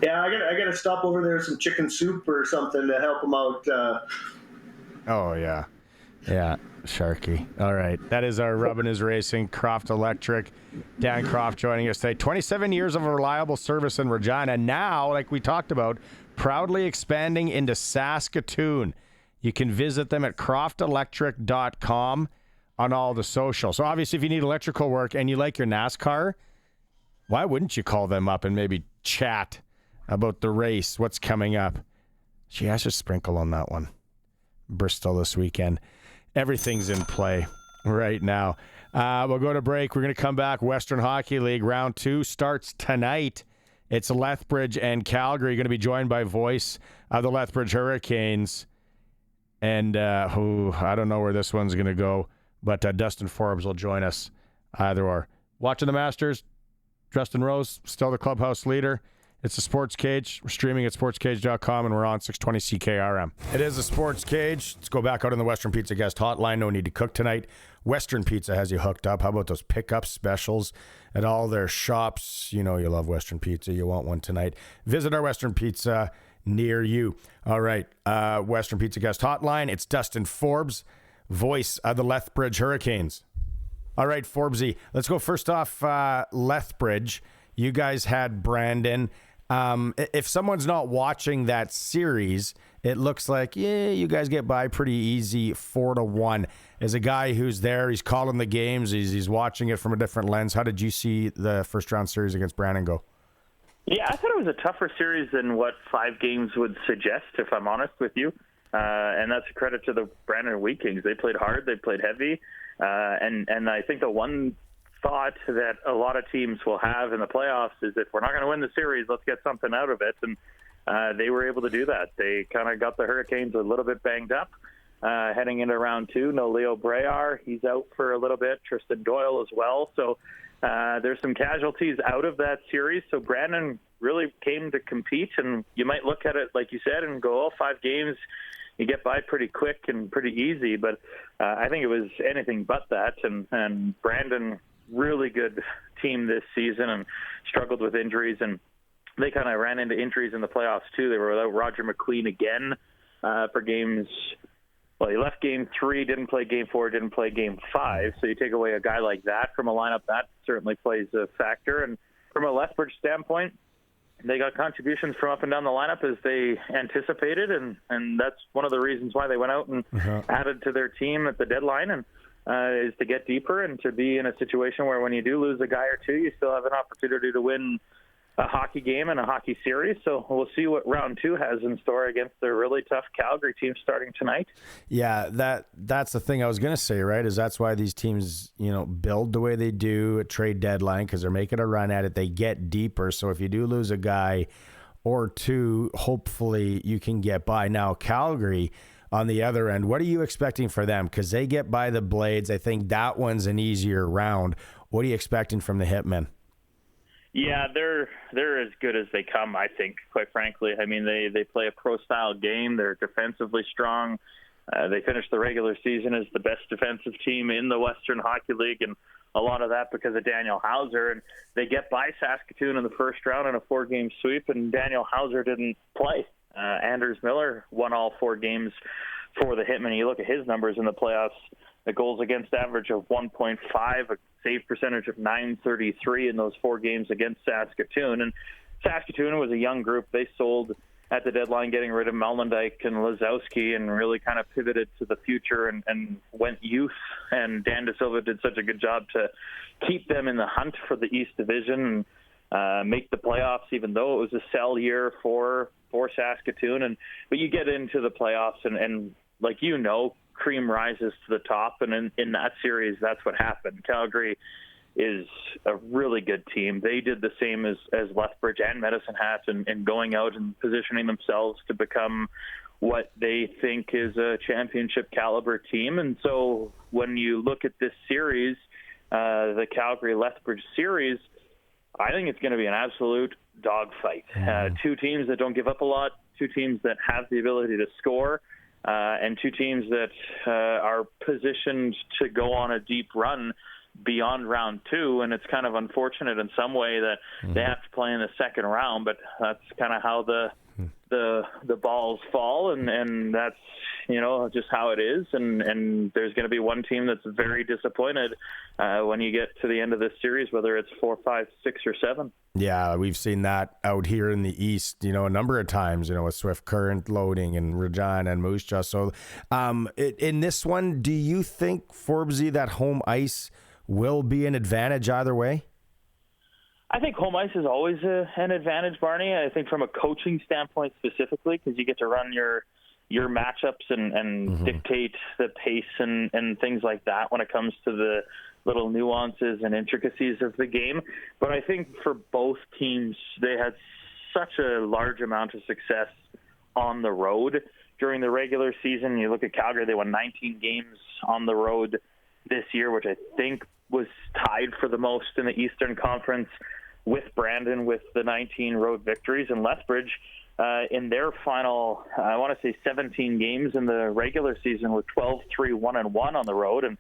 Yeah, I gotta stop over there with some chicken soup or something to help him out. Oh yeah. Sharky. All right. That is our Rubbin' Is Racing, Croft Electric. Dan Croft joining us today. 27 years of reliable service in Regina. Now, like we talked about, proudly expanding into Saskatoon. You can visit them at croftelectric.com on all the socials. So obviously, if you need electrical work and you like your NASCAR, why wouldn't you call them up and maybe chat about the race, what's coming up? Gee, I should sprinkle on that one. Bristol this weekend. Everything's in play right now. We'll go to break. We're going to come back. Western Hockey League Round 2 starts tonight. It's Lethbridge and Calgary. Going to be joined by voice of the Lethbridge Hurricanes. And I don't know where this one's going to go, but Dustin Forbes will join us either or. Watching the Masters, Justin Rose, still the clubhouse leader. It's the Sports Cage. We're streaming at sportscage.com, and we're on 620 CKRM. It is the Sports Cage. Let's go back out on the Western Pizza guest hotline. No need to cook tonight. Western Pizza has you hooked up. How about those pickup specials at all their shops? You know you love Western Pizza. You want one tonight. Visit our Western Pizza near you. All right, Western Pizza guest hotline. It's Dustin Forbes, voice of the Lethbridge Hurricanes. All right, Forbesy. Let's go first off Lethbridge. You guys had Brandon. If someone's not watching that series, it looks like, you guys get by pretty easy 4-1. As a guy who's there, he's calling the games, he's watching it from a different lens. How did you see the first round series against Brandon go? Yeah, I thought it was a tougher series than what 5 games would suggest, if I'm honest with you. And that's a credit to the Brandon Wheat Kings. They played hard, they played heavy. And I think the one thought that a lot of teams will have in the playoffs is if we're not going to win the series, let's get something out of it. And they were able to do that. They kind of got the Hurricanes a little bit banged up heading into round 2. No Leo Breyer. He's out for a little bit. Tristan Doyle as well. So there's some casualties out of that series. So Brandon really came to compete. And you might look at it, like you said, and go, 5 games, you get by pretty quick and pretty easy. But I think it was anything but that. And Brandon, really good team this season, and struggled with injuries, and they kind of ran into injuries in the playoffs too. They were without Roger McLean again for games. Well, he left game 3, didn't play game 4, didn't play game 5. So you take away a guy like that from a lineup, that certainly plays a factor. And from a Lethbridge standpoint, they got contributions from up and down the lineup as they anticipated, and that's one of the reasons why they went out and added to their team at the deadline, and is to get deeper and to be in a situation where when you do lose a guy or two, you still have an opportunity to win a hockey game and a hockey series. So we'll see what round 2 has in store against the really tough Calgary team starting tonight. Yeah, that's the thing I was going to say, right, is that's why these teams, build the way they do at trade deadline, because they're making a run at it. They get deeper. So if you do lose a guy or two, hopefully you can get by. Now, Calgary, on the other end, what are you expecting for them? Because they get by the Blades. I think that one's an easier round. What are you expecting from the Hitmen? Yeah, they're as good as they come, I think, quite frankly. I mean, they play a pro-style game. They're defensively strong. They finished the regular season as the best defensive team in the Western Hockey League, and a lot of that because of Daniel Hauser. And they get by Saskatoon in the first round in a 4-game sweep, and Daniel Hauser didn't play. Anders Miller won all 4 games for the Hitmen. You look at his numbers in the playoffs, a goals against average of 1.5, a save percentage of .933 in those 4 games against Saskatoon. And Saskatoon was a young group. They sold at the deadline, getting rid of Melnendijk and Lazowski, and really kind of pivoted to the future and went youth. And Dan De Silva did such a good job to keep them in the hunt for the East Division and make the playoffs, even though it was a sell year for Saskatoon. But you get into the playoffs and like cream rises to the top, and in that series, that's what happened. Calgary is a really good team. They did the same as Lethbridge and Medicine Hat and going out and positioning themselves to become what they think is a championship caliber team. And so when you look at this series, the Calgary-Lethbridge series, I think it's going to be an absolute dogfight. 2 teams that don't give up a lot, 2 teams that have the ability to score, and 2 teams that are positioned to go on a deep run beyond round 2. And it's kind of unfortunate in some way that they have to play in the second round, but that's kind of how the balls fall, and that's just how it is. And there's going to be one team that's very disappointed when you get to the end of this series, whether it's 4, 5, 6, or 7. Yeah, we've seen that out here in the East, a number of times, with Swift Current loading and Regina and Moose Jaw. So in this one, do you think, Forbesy, that home ice will be an advantage either way? I think home ice is always an advantage, Barney. I think from a coaching standpoint specifically, because you get to run your matchups and dictate the pace and things like that when it comes to the little nuances and intricacies of the game. But I think for both teams, they had such a large amount of success on the road during the regular season. You look at Calgary, they won 19 games on the road this year, which I think was tied for the most in the Eastern Conference with Brandon with the 19 road victories. And Lethbridge, in their final, I want to say 17 games in the regular season, were 12-3-1-1 on the road, and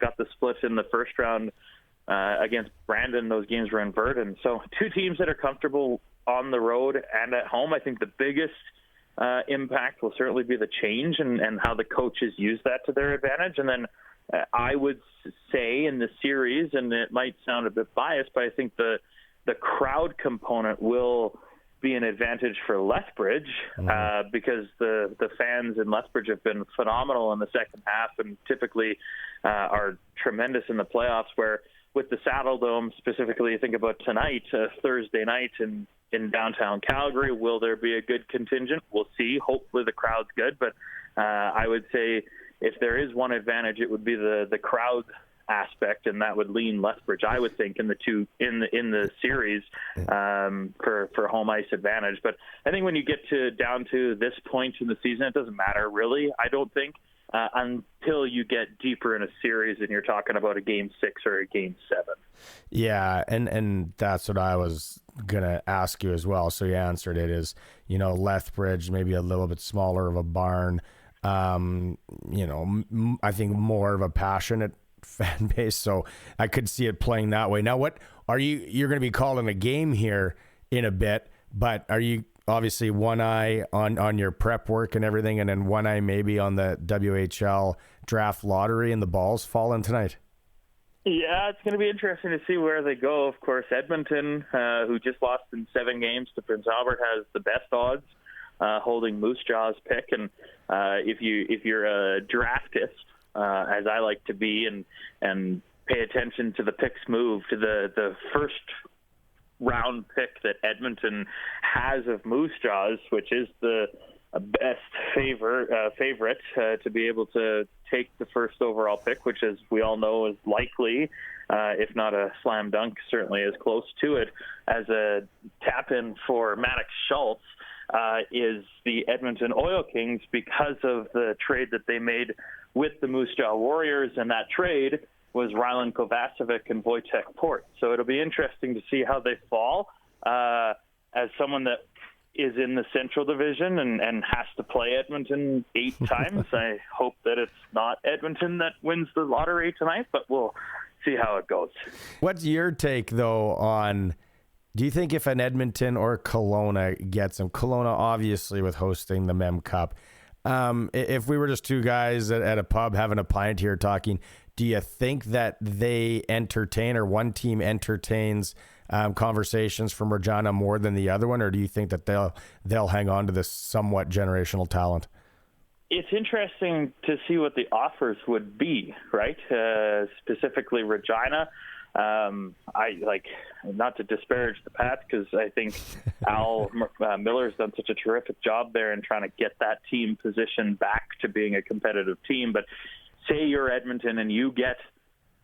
got the split in the first round against Brandon. Those games were in Verdun. So 2 teams that are comfortable on the road and at home. I think the biggest impact will certainly be the change and how the coaches use that to their advantage. And then I would say in the series, and it might sound a bit biased, but I think the crowd component will be an advantage for Lethbridge because the fans in Lethbridge have been phenomenal in the second half and typically are tremendous in the playoffs, where with the Saddle Dome specifically, you think about tonight, Thursday night in downtown Calgary, will there be a good contingent? We'll see. Hopefully the crowd's good, but I would say if there is one advantage, it would be the crowd aspect, and that would lean Lethbridge, I would think, in the series for home ice advantage. But I think when you get down to this point in the season, it doesn't matter really, I don't think, until you get deeper in a series and you're talking about a game 6 or a game 7. Yeah, and that's what I was gonna ask you as well. So you answered it, is Lethbridge maybe a little bit smaller of a barn, I think more of a passionate fan base, so I could see it playing that way. Now, what are you're going to be calling a game here in a bit, but are you obviously one eye on your prep work and everything, and then one eye maybe on the WHL draft lottery and the balls falling tonight? Yeah, it's going to be interesting to see where they go. Of course, Edmonton, who just lost in 7 games to Prince Albert, has the best odds, holding Moose Jaw's pick. And if you're a draftist, as I like to be, and pay attention to the picks move to the first round pick that Edmonton has of Moose Jaws, which is the best favorite to be able to take the first overall pick, which, as we all know, is likely, if not a slam dunk, certainly as close to it as a tap-in for Maddox Schultz, is the Edmonton Oil Kings, because of the trade that they made with the Moose Jaw Warriors, and that trade was Rylan Kovacevic and Wojtek Port. So it'll be interesting to see how they fall. As someone that is in the Central Division and has to play Edmonton 8 times, I hope that it's not Edmonton that wins the lottery tonight, but we'll see how it goes. What's your take, though, on... Do you think if an Edmonton or Kelowna gets them, Kelowna obviously with hosting the Mem Cup, if we were just two guys at a pub having a pint here talking, do you think that they entertain, or one team entertains conversations from Regina more than the other one, or do you think that they'll hang on to this somewhat generational talent? It's interesting to see what the offers would be, right? Specifically Regina. I like, not to disparage the Pats, because I think Al Miller's done such a terrific job there in trying to get that team positioned back to being a competitive team. But say you're Edmonton and you get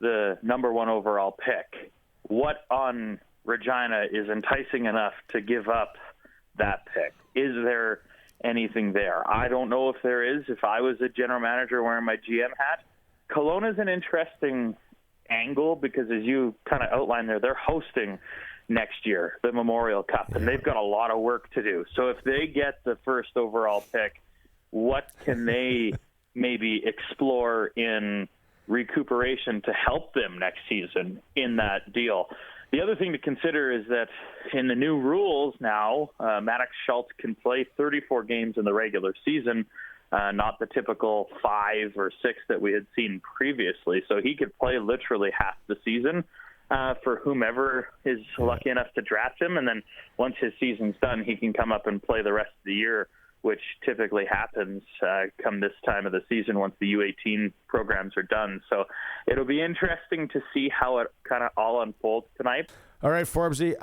the number 1 overall pick, what on Regina is enticing enough to give up that pick? Is there anything there? I don't know if there is. If I was a general manager wearing my GM hat, Kelowna's an interesting angle, because as you kind of outlined there, they're hosting next year the Memorial Cup, and they've got a lot of work to do. So if they get the first overall pick, what can they maybe explore in recuperation to help them next season in that deal? The other thing to consider is that in the new rules now, Maddox Schultz can play 34 games in the regular season, not the typical 5 or 6 that we had seen previously. So he could play literally half the season for whomever is lucky enough to draft him. And then once his season's done, he can come up and play the rest of the year, which typically happens come this time of the season once the U18 programs are done. So it'll be interesting to see how it kind of all unfolds tonight. All right, Forbesy.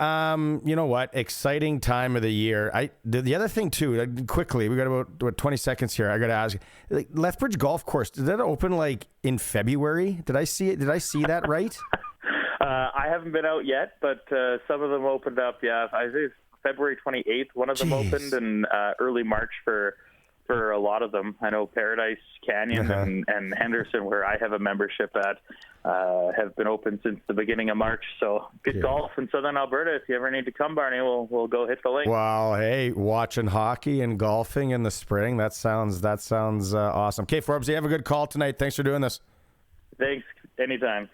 You know what? Exciting time of the year. The other thing too, quickly, we got about 20 seconds here. I got to ask, like, Lethbridge Golf Course, did that open like in February? Did I see it? Did I see that right? I haven't been out yet, but some of them opened up. Yeah, I think February 28th. One of them opened, and early March for a lot of them. I know Paradise Canyon and Henderson, where I have a membership at, have been open since the beginning of March. So good golf in Southern Alberta. If you ever need to come, Barney, we'll go hit the link. Wow, hey, watching hockey and golfing in the spring, that sounds awesome. Okay, Forbes, you have a good call tonight. Thanks for doing this. Thanks. Anytime.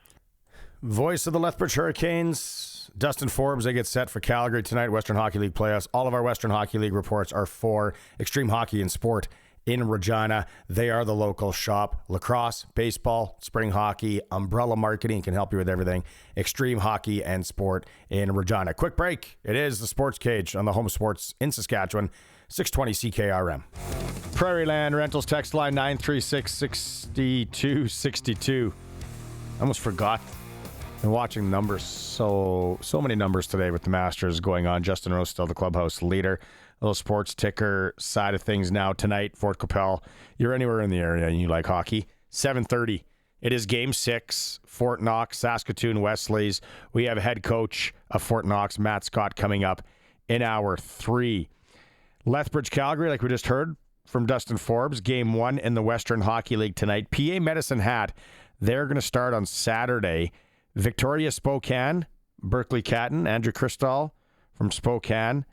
Voice of the Lethbridge Hurricanes, Dustin Forbes. They get set for Calgary tonight, Western Hockey League playoffs. All of our Western Hockey League reports are for Extreme Hockey and Sport in Regina. They are the local shop. Lacrosse, baseball, spring hockey, umbrella marketing can help you with everything. Extreme Hockey and Sport in Regina. Quick break. It is the Sports Cage on the home sports in Saskatchewan, 620 CKRM. Prairie Land Rentals text line 936-6262. I almost forgot. And watching numbers, so many numbers today with the Masters going on. Justin Rose still the clubhouse leader. A little sports ticker side of things now tonight. Fort Capel, you're anywhere in the area and you like hockey. 7:30. It is Game 6. Fort Knox, Saskatoon Wesley's. We have head coach of Fort Knox, Matt Scott, coming up in hour 3. Lethbridge Calgary, like we just heard from Dustin Forbes. Game 1 in the Western Hockey League tonight. PA Medicine Hat, they're going to start on Saturday. Victoria Spokane, Berkeley Catton, Andrew Cristal from Spokane.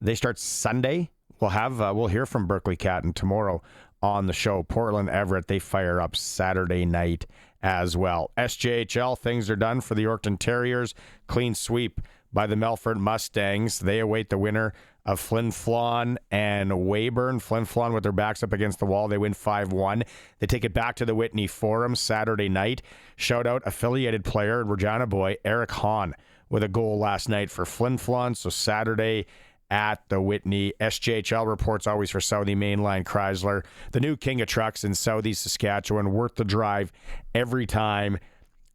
They start Sunday. We'll hear from Berkeley Catton tomorrow on the show. Portland Everett, they fire up Saturday night as well. SJHL, things are done for the Yorkton Terriers. Clean sweep by the Melfort Mustangs. They await the winner of Flin Flon and Weyburn. Flin Flon with their backs up against the wall. They win 5-1. They take it back to the Whitney Forum Saturday night. Shout out affiliated player and Regina boy Eric Hahn with a goal last night for Flin Flon. So Saturday at the Whitney. SJHL reports always for Southie Mainline Chrysler. The new king of trucks in Southie Saskatchewan. Worth the drive every time,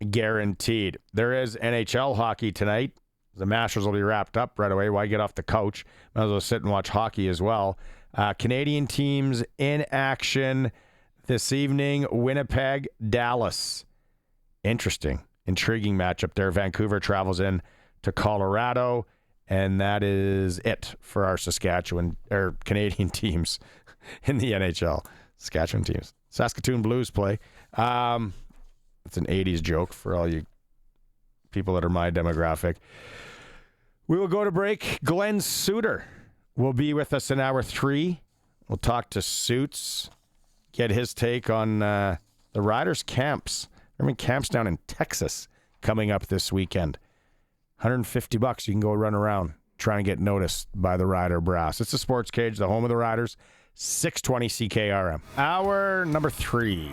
guaranteed. There is NHL hockey tonight. The Masters will be wrapped up right away. Why get off the couch? Might as well sit and watch hockey as well. Canadian teams in action this evening. Winnipeg, Dallas. Interesting, intriguing matchup there. Vancouver travels in to Colorado, and that is it for our Saskatchewan or Canadian teams in the NHL. Saskatchewan teams. Saskatoon Blues play. It's an 80s joke for all you people that are my demographic. We will go to break. Glen Suitor will be with us in hour 3. We'll talk to Suits, get his take on the Riders camps. I mean, camps down in Texas coming up this weekend. $150. You can go run around, try and get noticed by the Rider Brass. It's the Sports Cage, the home of the Riders. 620 CKRM. Hour number 3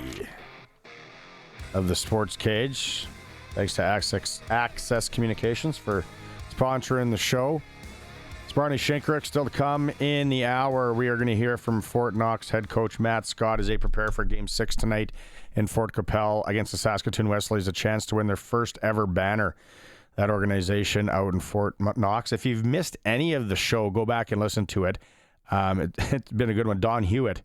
of the Sports Cage. Thanks to Access Communications for sponsoring the show. It's Barney Shynkaruk still to come in the hour. We are going to hear from Fort Knox head coach Matt Scott as they prepare for Game 6 tonight in Fort Capel against the Saskatoon Wesley's. A chance to win their first ever banner. That organization out in Fort Knox. If you've missed any of the show, go back and listen to it. It's been a good one. Don Hewitt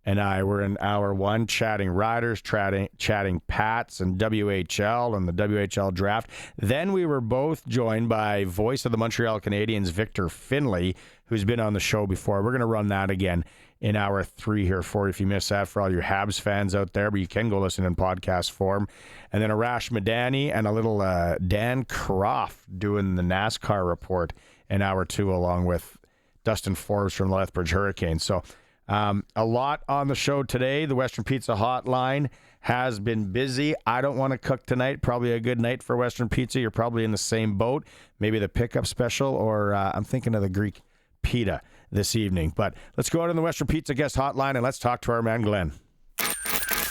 and I were in hour 1 chatting Riders, chatting Pats and WHL and the WHL draft. Then we were both joined by voice of the Montreal Canadiens, Victor Findlay, who's been on the show before. We're going to run that again in hour 3 here for you if you missed that, for all your Habs fans out there, but you can go listen in podcast form. And then Arash Madani and a little Dan Croft doing the NASCAR report in hour 2 along with Dustin Forbes from the Lethbridge Hurricanes. So a lot on the show today. The Western Pizza Hotline has been busy. I don't want to cook tonight. Probably a good night for Western Pizza. You're probably in the same boat. Maybe the pickup special, or I'm thinking of the Greek pita this evening. But let's go out on the Western Pizza Guest Hotline and let's talk to our man Glen.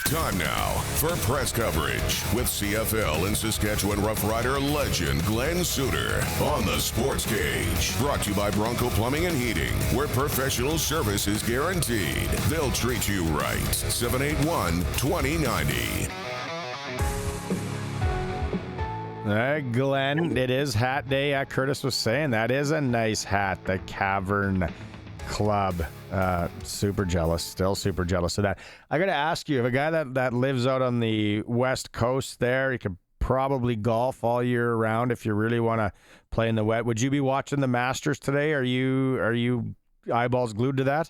Time now for press coverage with CFL and Saskatchewan Roughrider legend Glen Suitor on the Sports Cage. Brought to you by Bronco Plumbing and Heating, where professional service is guaranteed. They'll treat you right. 781-2090. All right, Glenn, it is hat day. Curtis was saying that is a nice hat, the Cavern Club. Super jealous, still super jealous of that. I got to ask you, if a guy that lives out on the West Coast there, he could probably golf all year round if you really want to play in the wet. Would you be watching the Masters today? Are you eyeballs glued to that?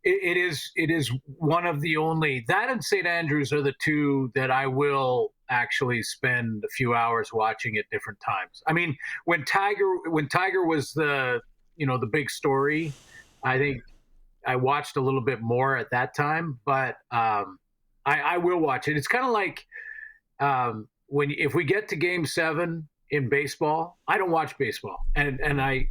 It is one of the only, that and St. Andrews are the two that I will actually spend a few hours watching at different times. I mean, when Tiger was the big story, I think I watched a little bit more at that time, but I will watch it. It's kind of like if we get to Game 7 in baseball, I don't watch baseball, and I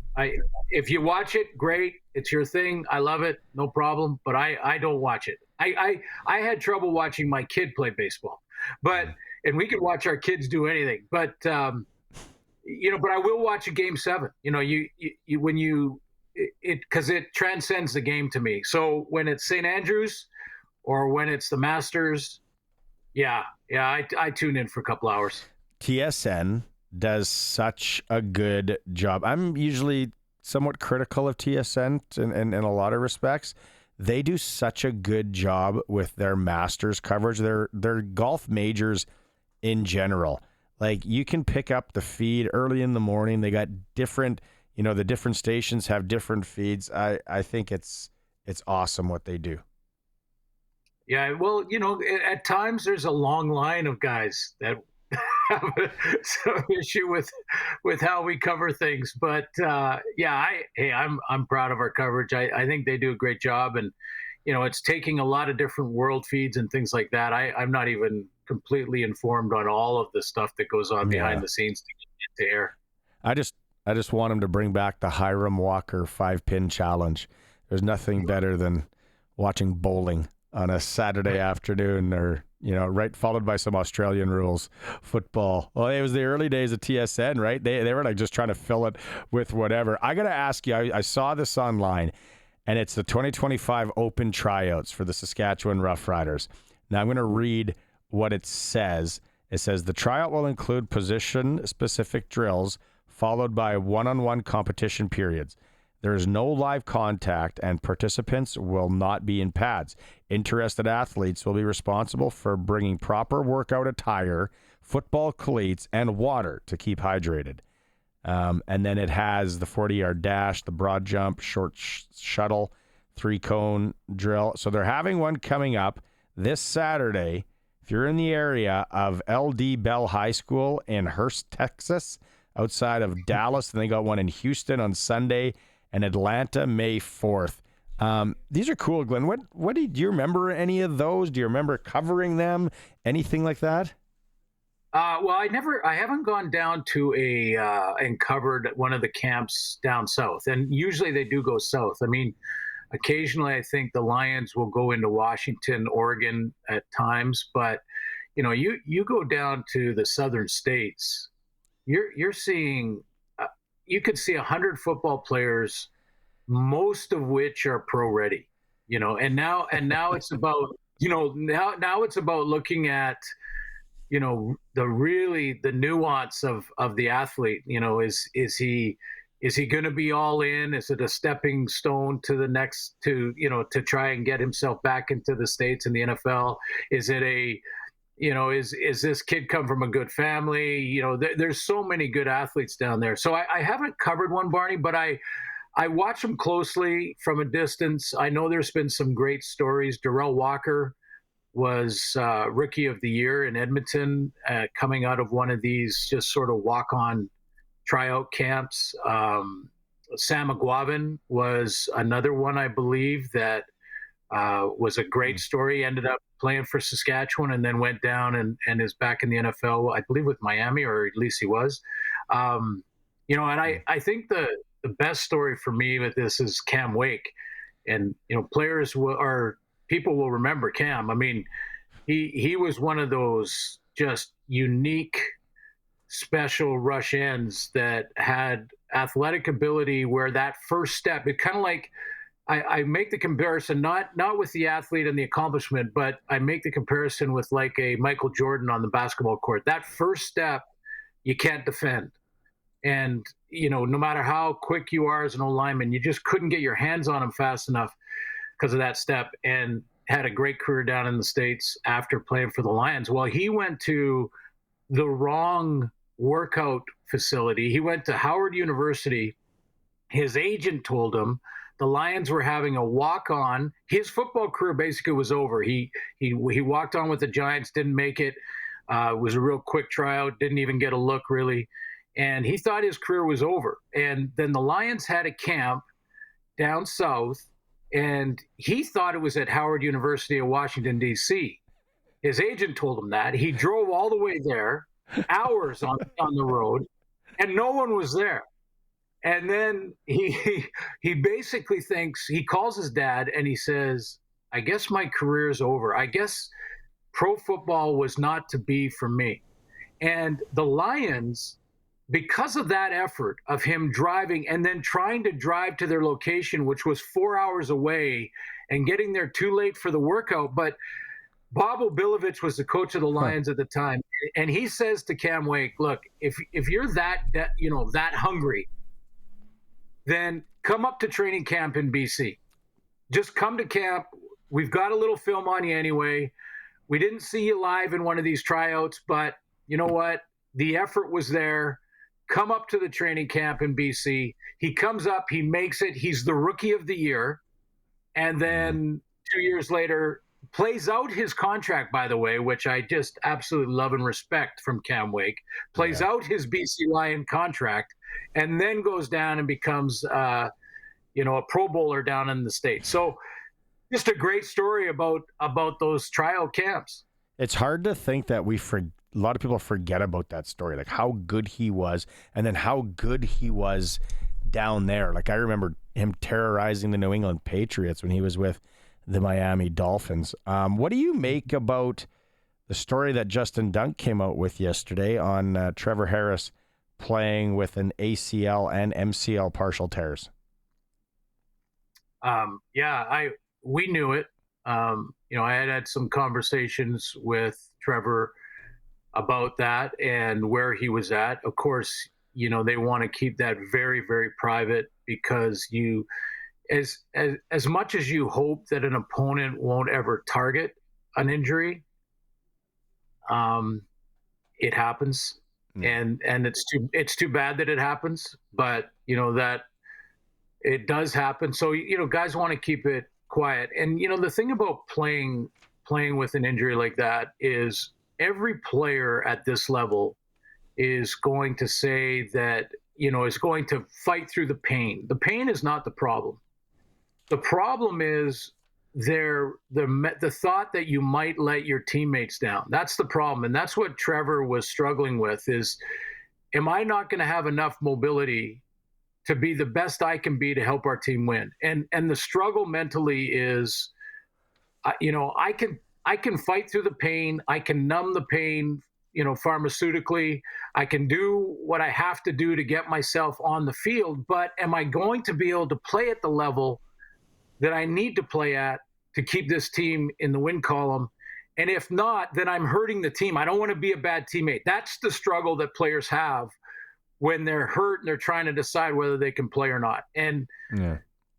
if you watch it, great, it's your thing. I love it, no problem. But I don't watch it. I had trouble watching my kid play baseball, and we could watch our kids do anything, but but I will watch a Game 7. Because it transcends the game to me. So when it's St. Andrews or when it's the Masters, I tune in for a couple hours. TSN does such a good job. I'm usually somewhat critical of TSN in a lot of respects. They do such a good job with their Masters coverage. Their golf majors in general. Like, you can pick up the feed early in the morning. They got different... the different stations have different feeds. I think it's awesome what they do. Yeah, well, at times there's a long line of guys that have some issue with how we cover things. But I'm proud of our coverage. I think they do a great job, and it's taking a lot of different world feeds and things like that. I'm not even completely informed on all of the stuff that goes on behind the scenes to get to air. I just want him to bring back the Hiram Walker 5-pin challenge. There's nothing better than watching bowling on a Saturday afternoon, or, right, followed by some Australian rules football. Well, it was the early days of TSN, right? They were like just trying to fill it with whatever. I got to ask you, I saw this online, and it's the 2025 Open tryouts for the Saskatchewan Roughriders. Now I'm going to read what it says. It says the tryout will include position-specific drills followed by one-on-one competition periods. There is no live contact, and participants will not be in pads. Interested athletes will be responsible for bringing proper workout attire, football cleats, and water to keep hydrated. And then it has the 40-yard dash, the broad jump, short shuttle, 3-cone drill. So they're having one coming up this Saturday. If you're in the area of LD Bell High School in Hurst, Texas, outside of Dallas, and they got one in Houston on Sunday, and Atlanta May 4th. These are cool, Glenn. What do you remember any of those? Do you remember covering them? Anything like that? Well, I haven't gone down to and covered one of the camps down south. And usually they do go south. I mean, occasionally I think the Lions will go into Washington, Oregon at times, but you go down to the southern states, you're seeing, you could see 100 football players, most of which are pro ready, and now it's about, now it's about looking at, the nuance of the athlete. Is he going to be all in? Is it a stepping stone to the next, to try and get himself back into the States and the NFL? Is it is this kid come from a good family? There's so many good athletes down there. So I haven't covered one, Barney, but I watch them closely from a distance. I know there's been some great stories. Darrell Walker was Rookie of the Year in Edmonton, coming out of one of these just sort of walk-on tryout camps. Sam McGuavin was another one, I believe, that was a great story. Ended up playing for Saskatchewan and then went down and is back in the NFL, I believe, with Miami, or at least he was. And I think the best story for me with this is Cam Wake. And, people will remember Cam. I mean, he was one of those just unique, special rush ends that had athletic ability where that first step, it kind of like, I make the comparison, not with the athlete and the accomplishment, but I make the comparison with like a Michael Jordan on the basketball court. That first step, you can't defend. And, no matter how quick you are as an O-lineman, you just couldn't get your hands on him fast enough because of that step, and had a great career down in the States after playing for the Lions. Well, he went to the wrong workout facility. He went to Howard University. His agent told him the Lions were having a walk-on. His football career basically was over. He walked on with the Giants, didn't make it. It was a real quick tryout, didn't even get a look really. And he thought his career was over. And then the Lions had a camp down south, and he thought it was at Howard University of Washington, D.C. His agent told him that. He drove all the way there, hours on the road, and no one was there. And then he basically thinks, he calls his dad and he says, I guess my career's over. I guess pro football was not to be for me. And the Lions, because of that effort of him driving and then trying to drive to their location, which was 4 hours away, and getting there too late for the workout. But Bob Obilovich was the coach of the Lions at the time. And he says to Cam Wake, look, if you're that hungry, then come up to training camp in BC. Just come to camp. We've got a little film on you anyway. We didn't see you live in one of these tryouts, but you know what? The effort was there. Come up to the training camp in BC. He comes up, he makes it. He's the Rookie of the Year. And then 2 years later, plays out his contract, by the way, which I just absolutely love and respect from Cam Wake, plays out his BC Lion contract, and then goes down and becomes, a Pro Bowler down in the States. So just a great story about those trial camps. It's hard to think that a lot of people forget about that story, like how good he was, and then how good he was down there. Like I remember him terrorizing the New England Patriots when he was with the Miami Dolphins. What do you make about the story that Justin Dunk came out with yesterday on Trevor Harris playing with an ACL and MCL partial tears? We knew it. I had some conversations with Trevor about that and where he was at. Of course, they want to keep that very, very private, because as much as you hope that an opponent won't ever target an injury, it happens. And it's too bad that it happens, but that it does happen. So guys want to keep it quiet. And the thing about playing with an injury like that is every player at this level is going to say that is going to fight through the pain. The pain is not the problem. The problem is the thought that you might let your teammates down. That's the problem. And that's what Trevor was struggling with is, am I not going to have enough mobility to be the best I can be to help our team win? And the struggle mentally is, I can fight through the pain. I can numb the pain, pharmaceutically. I can do what I have to do to get myself on the field, but am I going to be able to play at the level that I need to play at to keep this team in the win column? And if not, then I'm hurting the team. I don't want to be a bad teammate. That's the struggle that players have when they're hurt and they're trying to decide whether they can play or not. And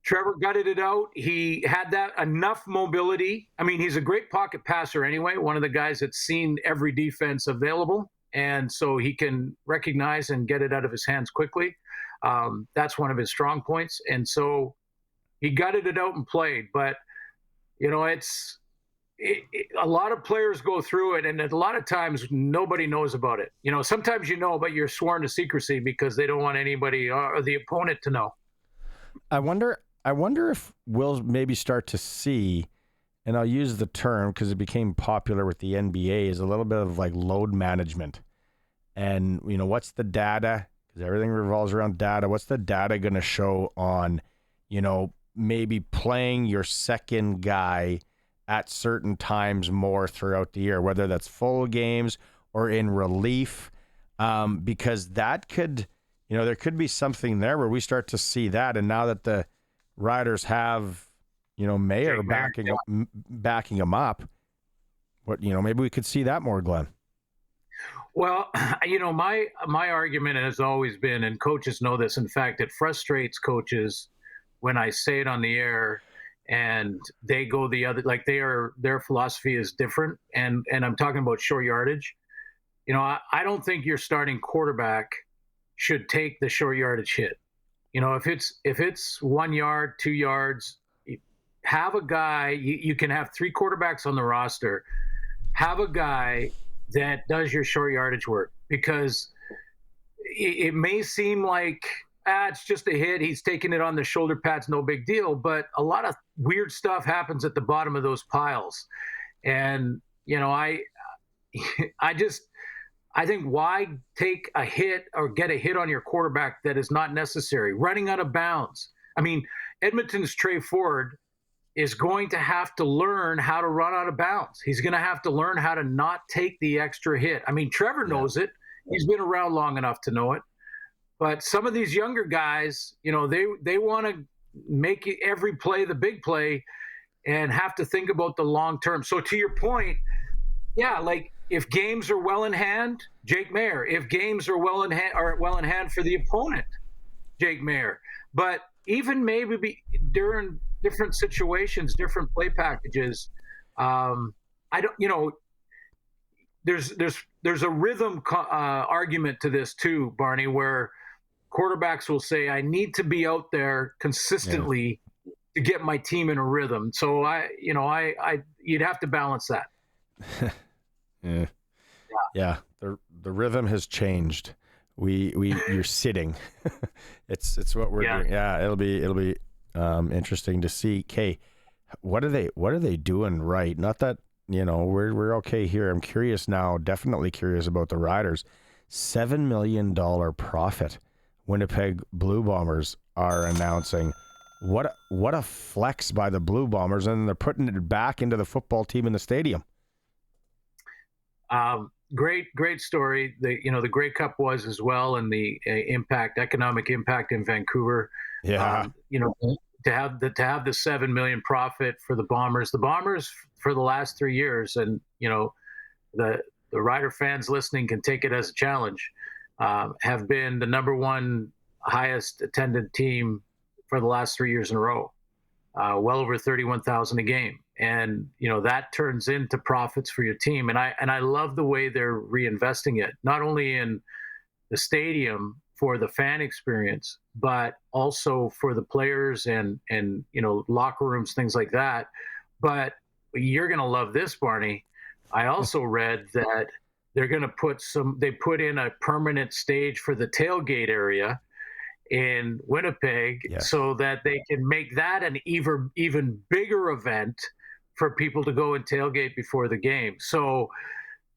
Trevor gutted it out. He had that enough mobility. I mean, he's a great pocket passer anyway, one of the guys that's seen every defense available. And so he can recognize and get it out of his hands quickly. That's one of his strong points. And so he gutted it out and played. But, a lot of players go through it, and a lot of times nobody knows about it. Sometimes but you're sworn to secrecy because they don't want anybody or the opponent to know. I wonder if we'll maybe start to see, and I'll use the term because it became popular with the NBA, is a little bit of like load management. And, what's the data? Because everything revolves around data. What's the data going to show on, maybe playing your second guy at certain times more throughout the year, whether that's full games or in relief, because that could, there could be something there where we start to see that. And now that the Riders have, Mayer backing them up, maybe we could see that more, Glen. Well, my argument has always been, and coaches know this, in fact, it frustrates coaches when I say it on the air and they go the other, like their philosophy is different. And I'm talking about short yardage. I don't think your starting quarterback should take the short yardage hit. If it's 1 yard, 2 yards, have a guy, you can have 3 quarterbacks on the roster, have a guy that does your short yardage work, because it may seem like, it's just a hit. He's taking it on the shoulder pads, no big deal. But a lot of weird stuff happens at the bottom of those piles. And, I think why take a hit or get a hit on your quarterback that is not necessary? Running out of bounds. I mean, Edmonton's Trey Ford is going to have to learn how to run out of bounds. He's going to have to learn how to not take the extra hit. I mean, Trevor knows it. He's been around long enough to know it. But some of these younger guys, they want to make every play the big play and have to think about the long term. So to your point, like if games are well in hand, Jake Mayer. If games are well in hand for the opponent, Jake Mayer. But even maybe during different situations, different play packages, there's a rhythm argument to this too, Barney, where quarterbacks will say, I need to be out there consistently to get my team in a rhythm. So you'd have to balance that. Yeah. The rhythm has changed. You're sitting. it's what we're doing. Yeah. It'll be interesting to see. Kay, what are they doing right? Not that, we're okay here. I'm curious now, definitely curious about the Riders. $7 million profit. Winnipeg Blue Bombers are announcing. What a flex by the Blue Bombers, and they're putting it back into the football team in the stadium. Great story. The Grey Cup was as well, and the economic impact in Vancouver. Yeah. To have the $7 million profit for the Bombers for the last 3 years, and the Rider fans listening can take it as a challenge. have been the number one highest attended team for the last 3 years in a row, well over 31,000 a game. And, that turns into profits for your team. And I love the way they're reinvesting it, not only in the stadium for the fan experience, but also for the players and locker rooms, things like that. But you're going to love this, Barney. I also read that they're going to they put in a permanent stage for the tailgate area in Winnipeg, so that they can make that an even bigger event for people to go and tailgate before the game. So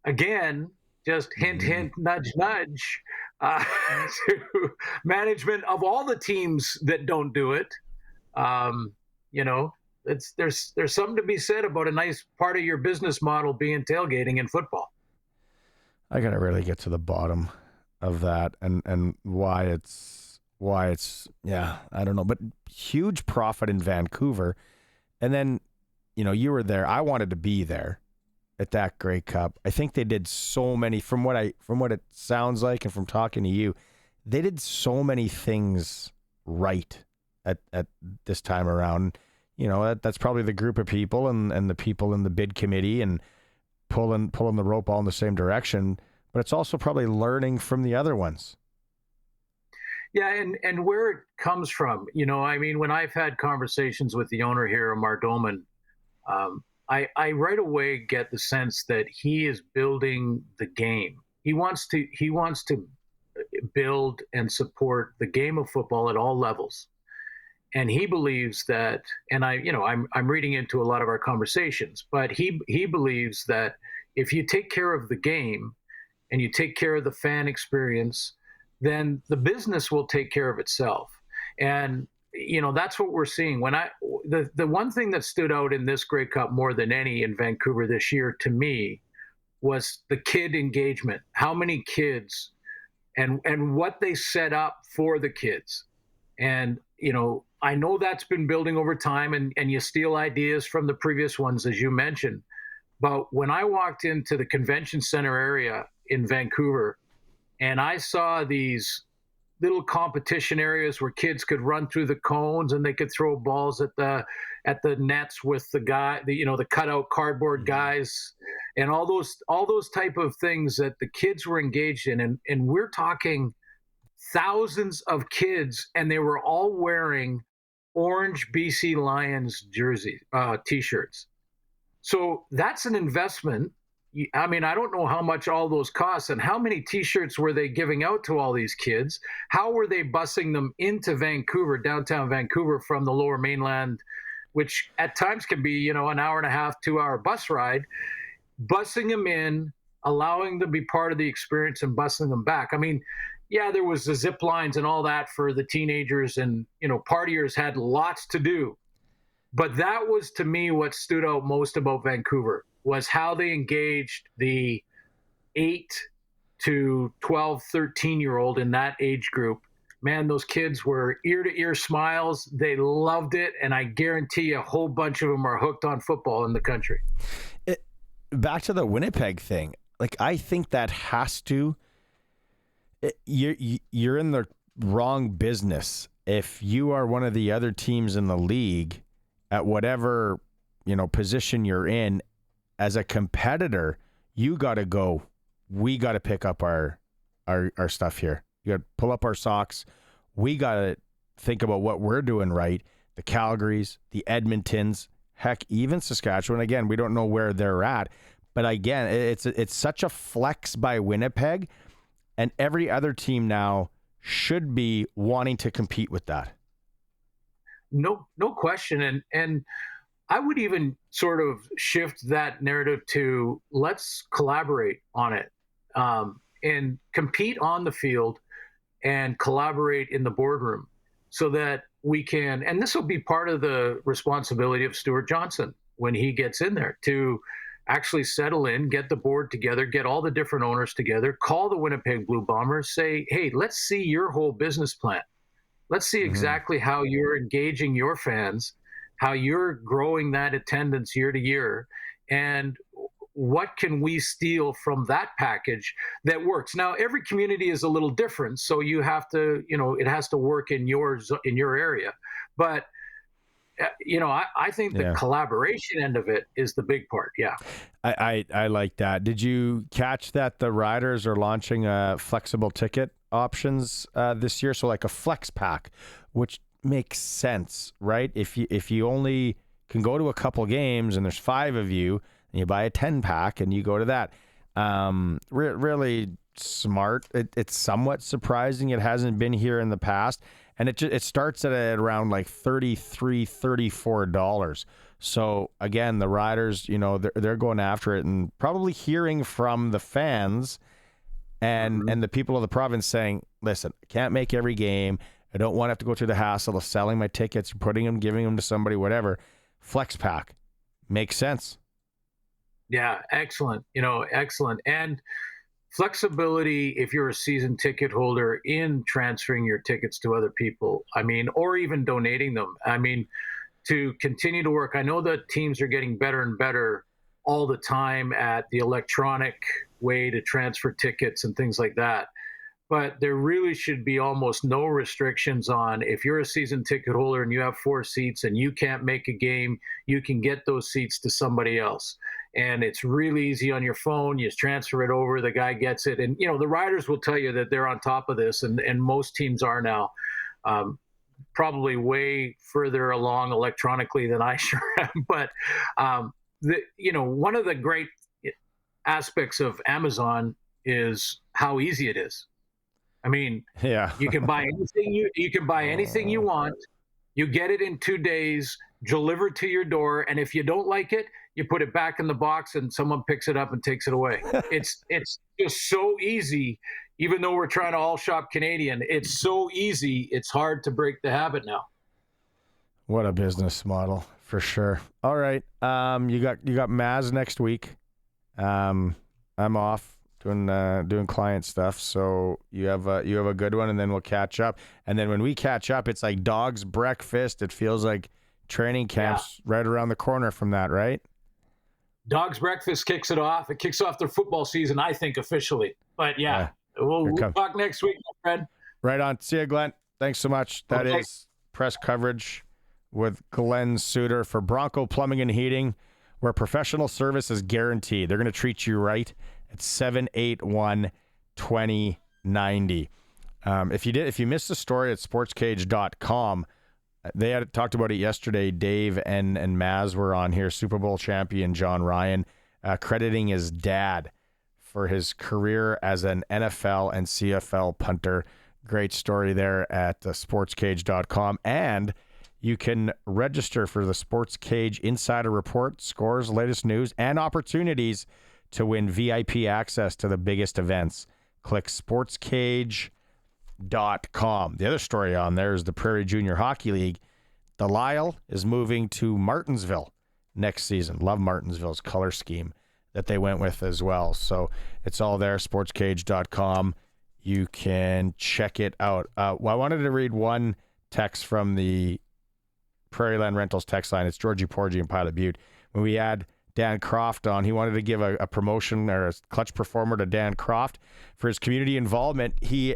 again, just hint, hint, nudge, nudge, to management of all the teams that don't do it. There's something to be said about a nice part of your business model being tailgating in football. I gotta really get to the bottom of that and why it's I don't know, but huge profit in Vancouver. And then, you were there. I wanted to be there at that Grey Cup. I think they did so many, from what it sounds like and from talking to you, they did so many things right at this time around. That's probably the group of people and the people in the bid committee and pulling the rope all in the same direction, but it's also probably learning from the other ones. Yeah, and where it comes from, when I've had conversations with the owner here, Mardoman, I right away get the sense that he is building the game. He wants to build and support the game of football at all levels. And he believes that, and I'm reading into a lot of our conversations, but he believes that if you take care of the game and you take care of the fan experience, then the business will take care of itself. And that's what we're seeing. The one thing that stood out in this Grey Cup more than any in Vancouver this year to me was the kid engagement. How many kids and what they set up for the kids. And I know that's been building over time, and you steal ideas from the previous ones, as you mentioned. But when I walked into the convention center area in Vancouver, and I saw these little competition areas where kids could run through the cones and they could throw balls at the nets with the cutout cardboard guys, and all those type of things that the kids were engaged in. And we're talking thousands of kids, and they were all wearing orange BC Lions jersey t-shirts. So that's an investment. I mean, I don't know how much all those cost and how many t-shirts were they giving out to all these kids? How were they busing them into Vancouver, downtown Vancouver, from the Lower Mainland, which at times can be, an hour and a half, 2 hour bus ride, busing them in, allowing them to be part of the experience and busing them back. I mean, yeah, there was the zip lines and all that for the teenagers, and, partiers had lots to do. But that was, to me, what stood out most about Vancouver was how they engaged the 8 to 12, 13-year-old in that age group. Man, those kids were ear-to-ear smiles. They loved it, and I guarantee you a whole bunch of them are hooked on football in the country. Back to the Winnipeg thing. I think that has to... You're in the wrong business if you are one of the other teams in the league at whatever position you're in. As a competitor, you got to go. We got to pick up our stuff here. You got to pull up our socks. We got to think about what we're doing right. The Calgarys, the Edmontons, heck, even Saskatchewan. Again, we don't know where they're at, but again, it's such a flex by Winnipeg. And every other team now should be wanting to compete with that. No question. And I would even sort of shift that narrative to let's collaborate on it, and compete on the field and collaborate in the boardroom so that we can, and this will be part of the responsibility of Stuart Johnson when he gets in there, to actually settle in, get the board together, get all the different owners together, call the Winnipeg Blue Bombers, say, hey, let's see your whole business plan. Let's see exactly how you're engaging your fans, how you're growing that attendance year to year. And what can we steal from that package that works? Now, every community is a little different, so you have to, it has to work in your area. But I think the collaboration end of it is the big part. Yeah. I like that. Did you catch that the riders are launching flexible ticket options this year? So like a flex pack, which makes sense, right? If you only can go to a couple games and there's 5 of you, and you buy a 10 pack and you go to that. Really smart. It's somewhat surprising it hasn't been here in the past. And it starts at around like $33, $34. So again, the riders, they're going after it and probably hearing from the fans and the people of the province saying, listen, I can't make every game. I don't want to have to go through the hassle of selling my tickets, putting them, giving them to somebody, whatever. Flex pack makes sense. Yeah, excellent. Excellent. And flexibility if you're a season ticket holder in transferring your tickets to other people, or even donating them. To continue to work. I know that teams are getting better and better all the time at the electronic way to transfer tickets and things like that. But there really should be almost no restrictions on if you're a season ticket holder and you have 4 seats and you can't make a game, you can get those seats to somebody else. And it's really easy on your phone. You just transfer it over, the guy gets it. And, the riders will tell you that they're on top of this, and most teams are now. Probably way further along electronically than I sure am. But, one of the great aspects of Amazon is how easy it is. You can buy anything you want. You get it in 2 days, delivered to your door, and if you don't like it, you put it back in the box and someone picks it up and takes it away. It's just so easy. Even though we're trying to all shop Canadian, it's so easy. It's hard to break the habit now. What a business model for sure. All right, you got Maz next week. I'm off doing client stuff, so you have a good one, and then we'll catch up. And then when we catch up, it's like dog's breakfast. It feels like training camp's right around the corner from that, right? Dog's breakfast kicks it off. It kicks off their football season, I think, officially. But we'll talk next week, my friend. Right on. See you, Glen. Thanks so much. That is press coverage with Glen Suitor for Bronco Plumbing and Heating, where professional service is guaranteed. They're going to treat you right at 781-2090. If you missed the story at SportsCage.com, they had talked about it yesterday. Dave and Maz were on here. Super Bowl champion John Ryan, crediting his dad for his career as an NFL and CFL punter. Great story there at SportsCage.com. And you can register for the SportsCage Insider Report, scores, latest news, and opportunities to win VIP access to the biggest events. Click SportsCage.com. The other story on there is the Prairie Junior Hockey League. The Lyle is moving to Martinsville next season. Love Martinsville's color scheme that they went with as well. So it's all there, sportscage.com. You can check it out. I wanted to read one text from the Prairie Land Rentals text line. It's Georgie Porgy in Pilot Butte. When we had Dan Croft on, he wanted to give a promotion or a clutch performer to Dan Croft for his community involvement. He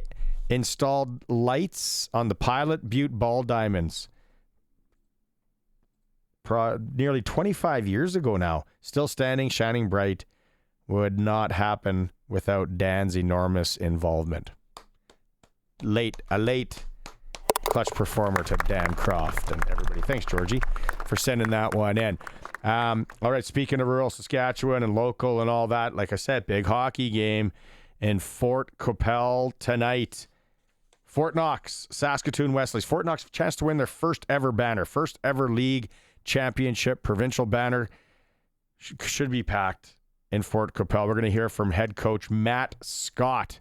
installed lights on the Pilot Butte ball diamonds nearly 25 years ago now. Still standing, shining bright. Would not happen without Dan's enormous involvement. A late clutch performer to Dan Croft and everybody. Thanks, Georgie, for sending that one in. All right, speaking of rural Saskatchewan and local and all that, like I said, big hockey game in Fort Qu'Appelle tonight. Fort Knox, Saskatoon Wesleys. Fort Knox, chance to win their first ever banner, first ever league championship provincial banner. Should be packed in Fort Qu'Appelle. We're going to hear from head coach Matt Scott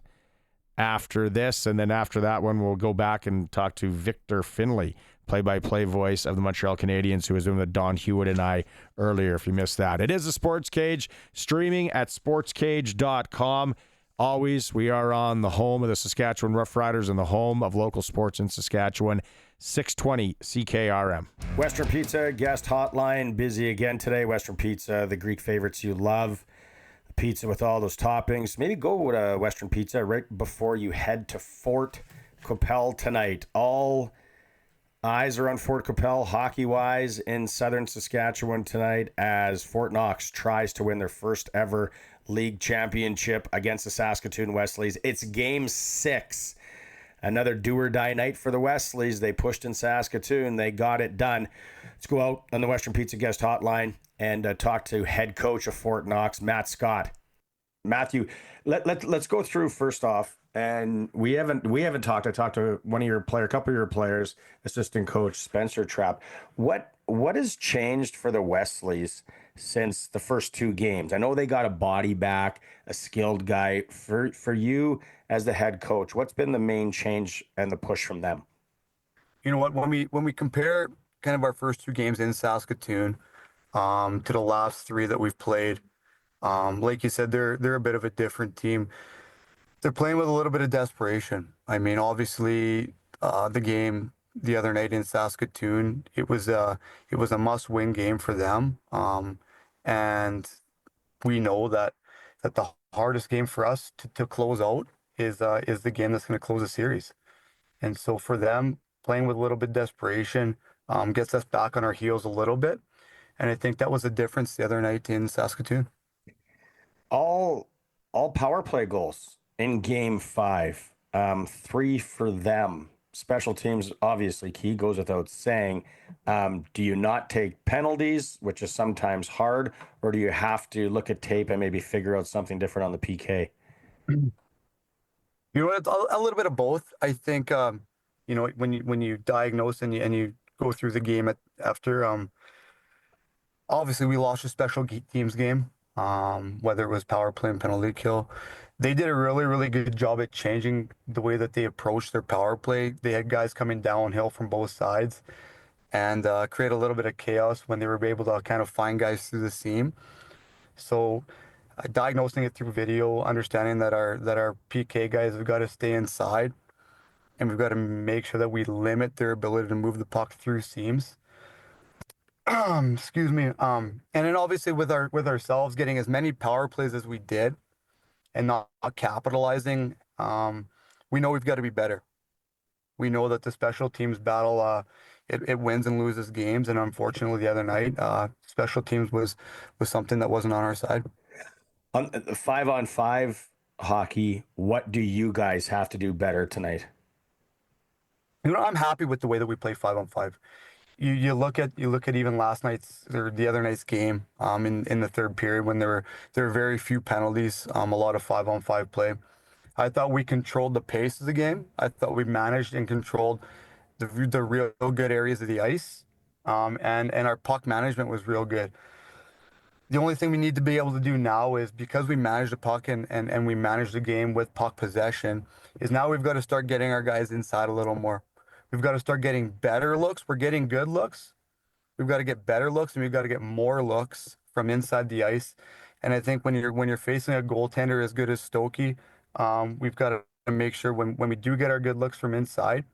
after this, and then after that one, we'll go back and talk to Victor Findlay, play-by-play voice of the Montreal Canadiens, who was doing with Don Hewitt and I earlier, if you missed that. It is the Sports Cage, streaming at sportscage.com. Always, we are on the home of the Saskatchewan Roughriders and the home of local sports in Saskatchewan, 620 CKRM. Western Pizza guest hotline busy again today. Western Pizza, the Greek favorites you love. pizza with all those toppings. Maybe go to Western Pizza right before you head to Fort Qu'Appelle tonight. All eyes are on Fort Qu'Appelle hockey-wise in southern Saskatchewan tonight as Fort Knox tries to win their first ever league championship against the Saskatoon Wesleys. It's game 6. Another do-or-die night for the Wesleys. They pushed in Saskatoon. They got it done. Let's go out on the Western Pizza guest hotline and talk to head coach of Fort Knox, Matt Scott. Matthew, let's go through first off, and we haven't talked. I talked to a couple of your players, assistant coach Spencer Trapp. What has changed for the Wesleys since the first 2 games? I know they got a body back, a skilled guy. For you as the head coach, what's been the main change and the push from them? You know what? When we compare kind of our first 2 games in Saskatoon to the last 3 that we've played, like you said, they're a bit of a different team. They're playing with a little bit of desperation. I mean, obviously, the game the other night in Saskatoon, it was a must-win game for them, and we know that the hardest game for us to close out is the game that's going to close the series. And so for them, playing with a little bit of desperation gets us back on our heels a little bit, and I think that was the difference the other night in Saskatoon. All power play goals in game 5, 3 for them. Special teams, obviously key, goes without saying. Do you not take penalties, which is sometimes hard, or do you have to look at tape and maybe figure out something different on the PK? You know what? A little bit of both. I think when you diagnose and you go through the game after, obviously we lost a special teams game. Whether it was power play and penalty kill, they did a really, really good job at changing the way that they approached their power play. They had guys coming downhill from both sides and create a little bit of chaos when they were able to kind of find guys through the seam. So diagnosing it through video, understanding that our PK guys have got to stay inside and we've got to make sure that we limit their ability to move the puck through seams. Excuse me. And then obviously with ourselves getting as many power plays as we did and not capitalizing, we know we've got to be better. We know that the special teams battle, it wins and loses games. And unfortunately the other night, special teams was something that wasn't on our side. On the 5-on-5 hockey, what do you guys have to do better tonight? You know, I'm happy with the way that we play 5-on-5. You look at even last night's or the other night's game in the third period when there were very few penalties, a lot of 5-on-5 play. I thought we controlled the pace of the game. I thought we managed and controlled the real good areas of the ice, and our puck management was real good. The only thing we need to be able to do now is, because we manage the puck and we manage the game with puck possession, is now we've got to start getting our guys inside a little more. We've got to start getting better looks. We're getting good looks. We've got to get better looks, and we've got to get more looks from inside the ice. And I think when you're facing a goaltender as good as Stokey, we've got to make sure when we do get our good looks from inside,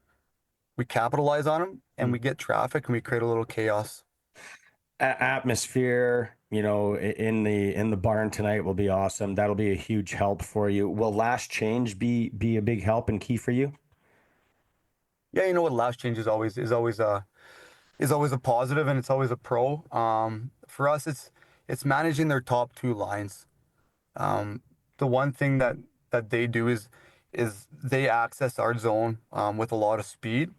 we capitalize on them and we get traffic and we create a little chaos. Atmosphere, in the barn tonight will be awesome. That'll be a huge help for you. Will last change be a big help and key for you? Yeah, you know what? Last change is always a positive and it's always a pro. For us, it's managing their top 2 lines. The one thing that they do is they access our zone with a lot of speed.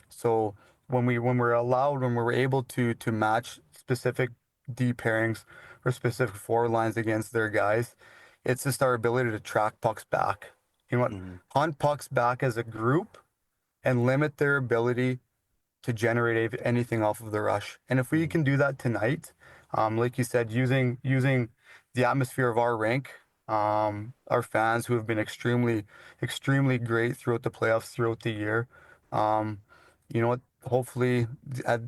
So when we're able to match specific D pairings or specific forward lines against their guys, it's just our ability to track pucks back. You know what? Hunt pucks back as a group and limit their ability to generate anything off of the rush. And if we can do that tonight, like you said, using the atmosphere of our rink, our fans who have been extremely, extremely great throughout the playoffs, throughout the year, you know what? Hopefully,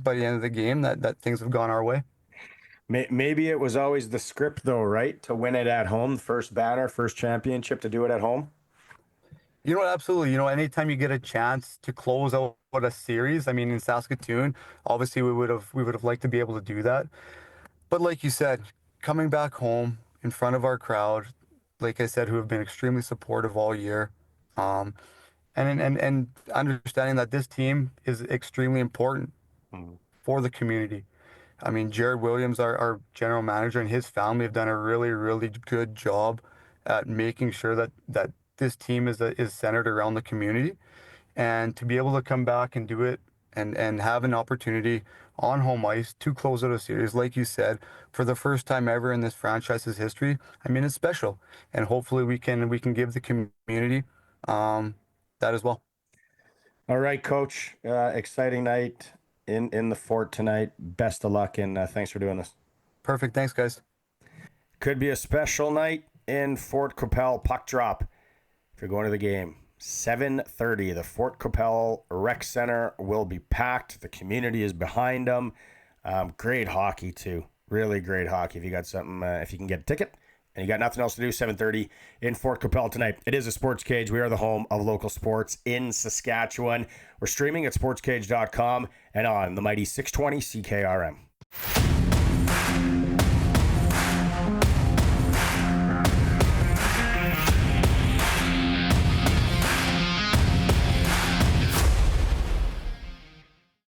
by the end of the game, that things have gone our way. Maybe it was always the script, though, right? To win it at home, first banner, first championship, to do it at home. You know what? Absolutely. Anytime you get a chance to close out a series, I mean, in Saskatoon, obviously we would have liked to be able to do that. But like you said, coming back home, in front of our crowd, like I said, who have been extremely supportive all year. And understanding that this team is extremely important for the community. I mean, Jared Williams, our general manager, and his family have done a really, really good job at making sure that this team is centered around the community. And to be able to come back and do it and have an opportunity on home ice to close out a series, like you said, for the first time ever in this franchise's history, I mean, it's special. And hopefully we can give the community that as well. All right, Coach. Exciting night in the Fort tonight. Best of luck, and thanks for doing this. Perfect. Thanks, guys. Could be a special night in Fort Qu'Appelle. Puck drop if you're going to the game. 7:30. The Fort Qu'Appelle Rec Center will be packed. The community is behind them. Great hockey, too. Really great hockey. If you got something, if you can get a ticket and you got nothing else to do, 7:30 in Fort Qu'Appelle tonight. It is a Sports Cage. We are the home of local sports in Saskatchewan. We're streaming at sportscage.com and on the mighty 620 CKRM.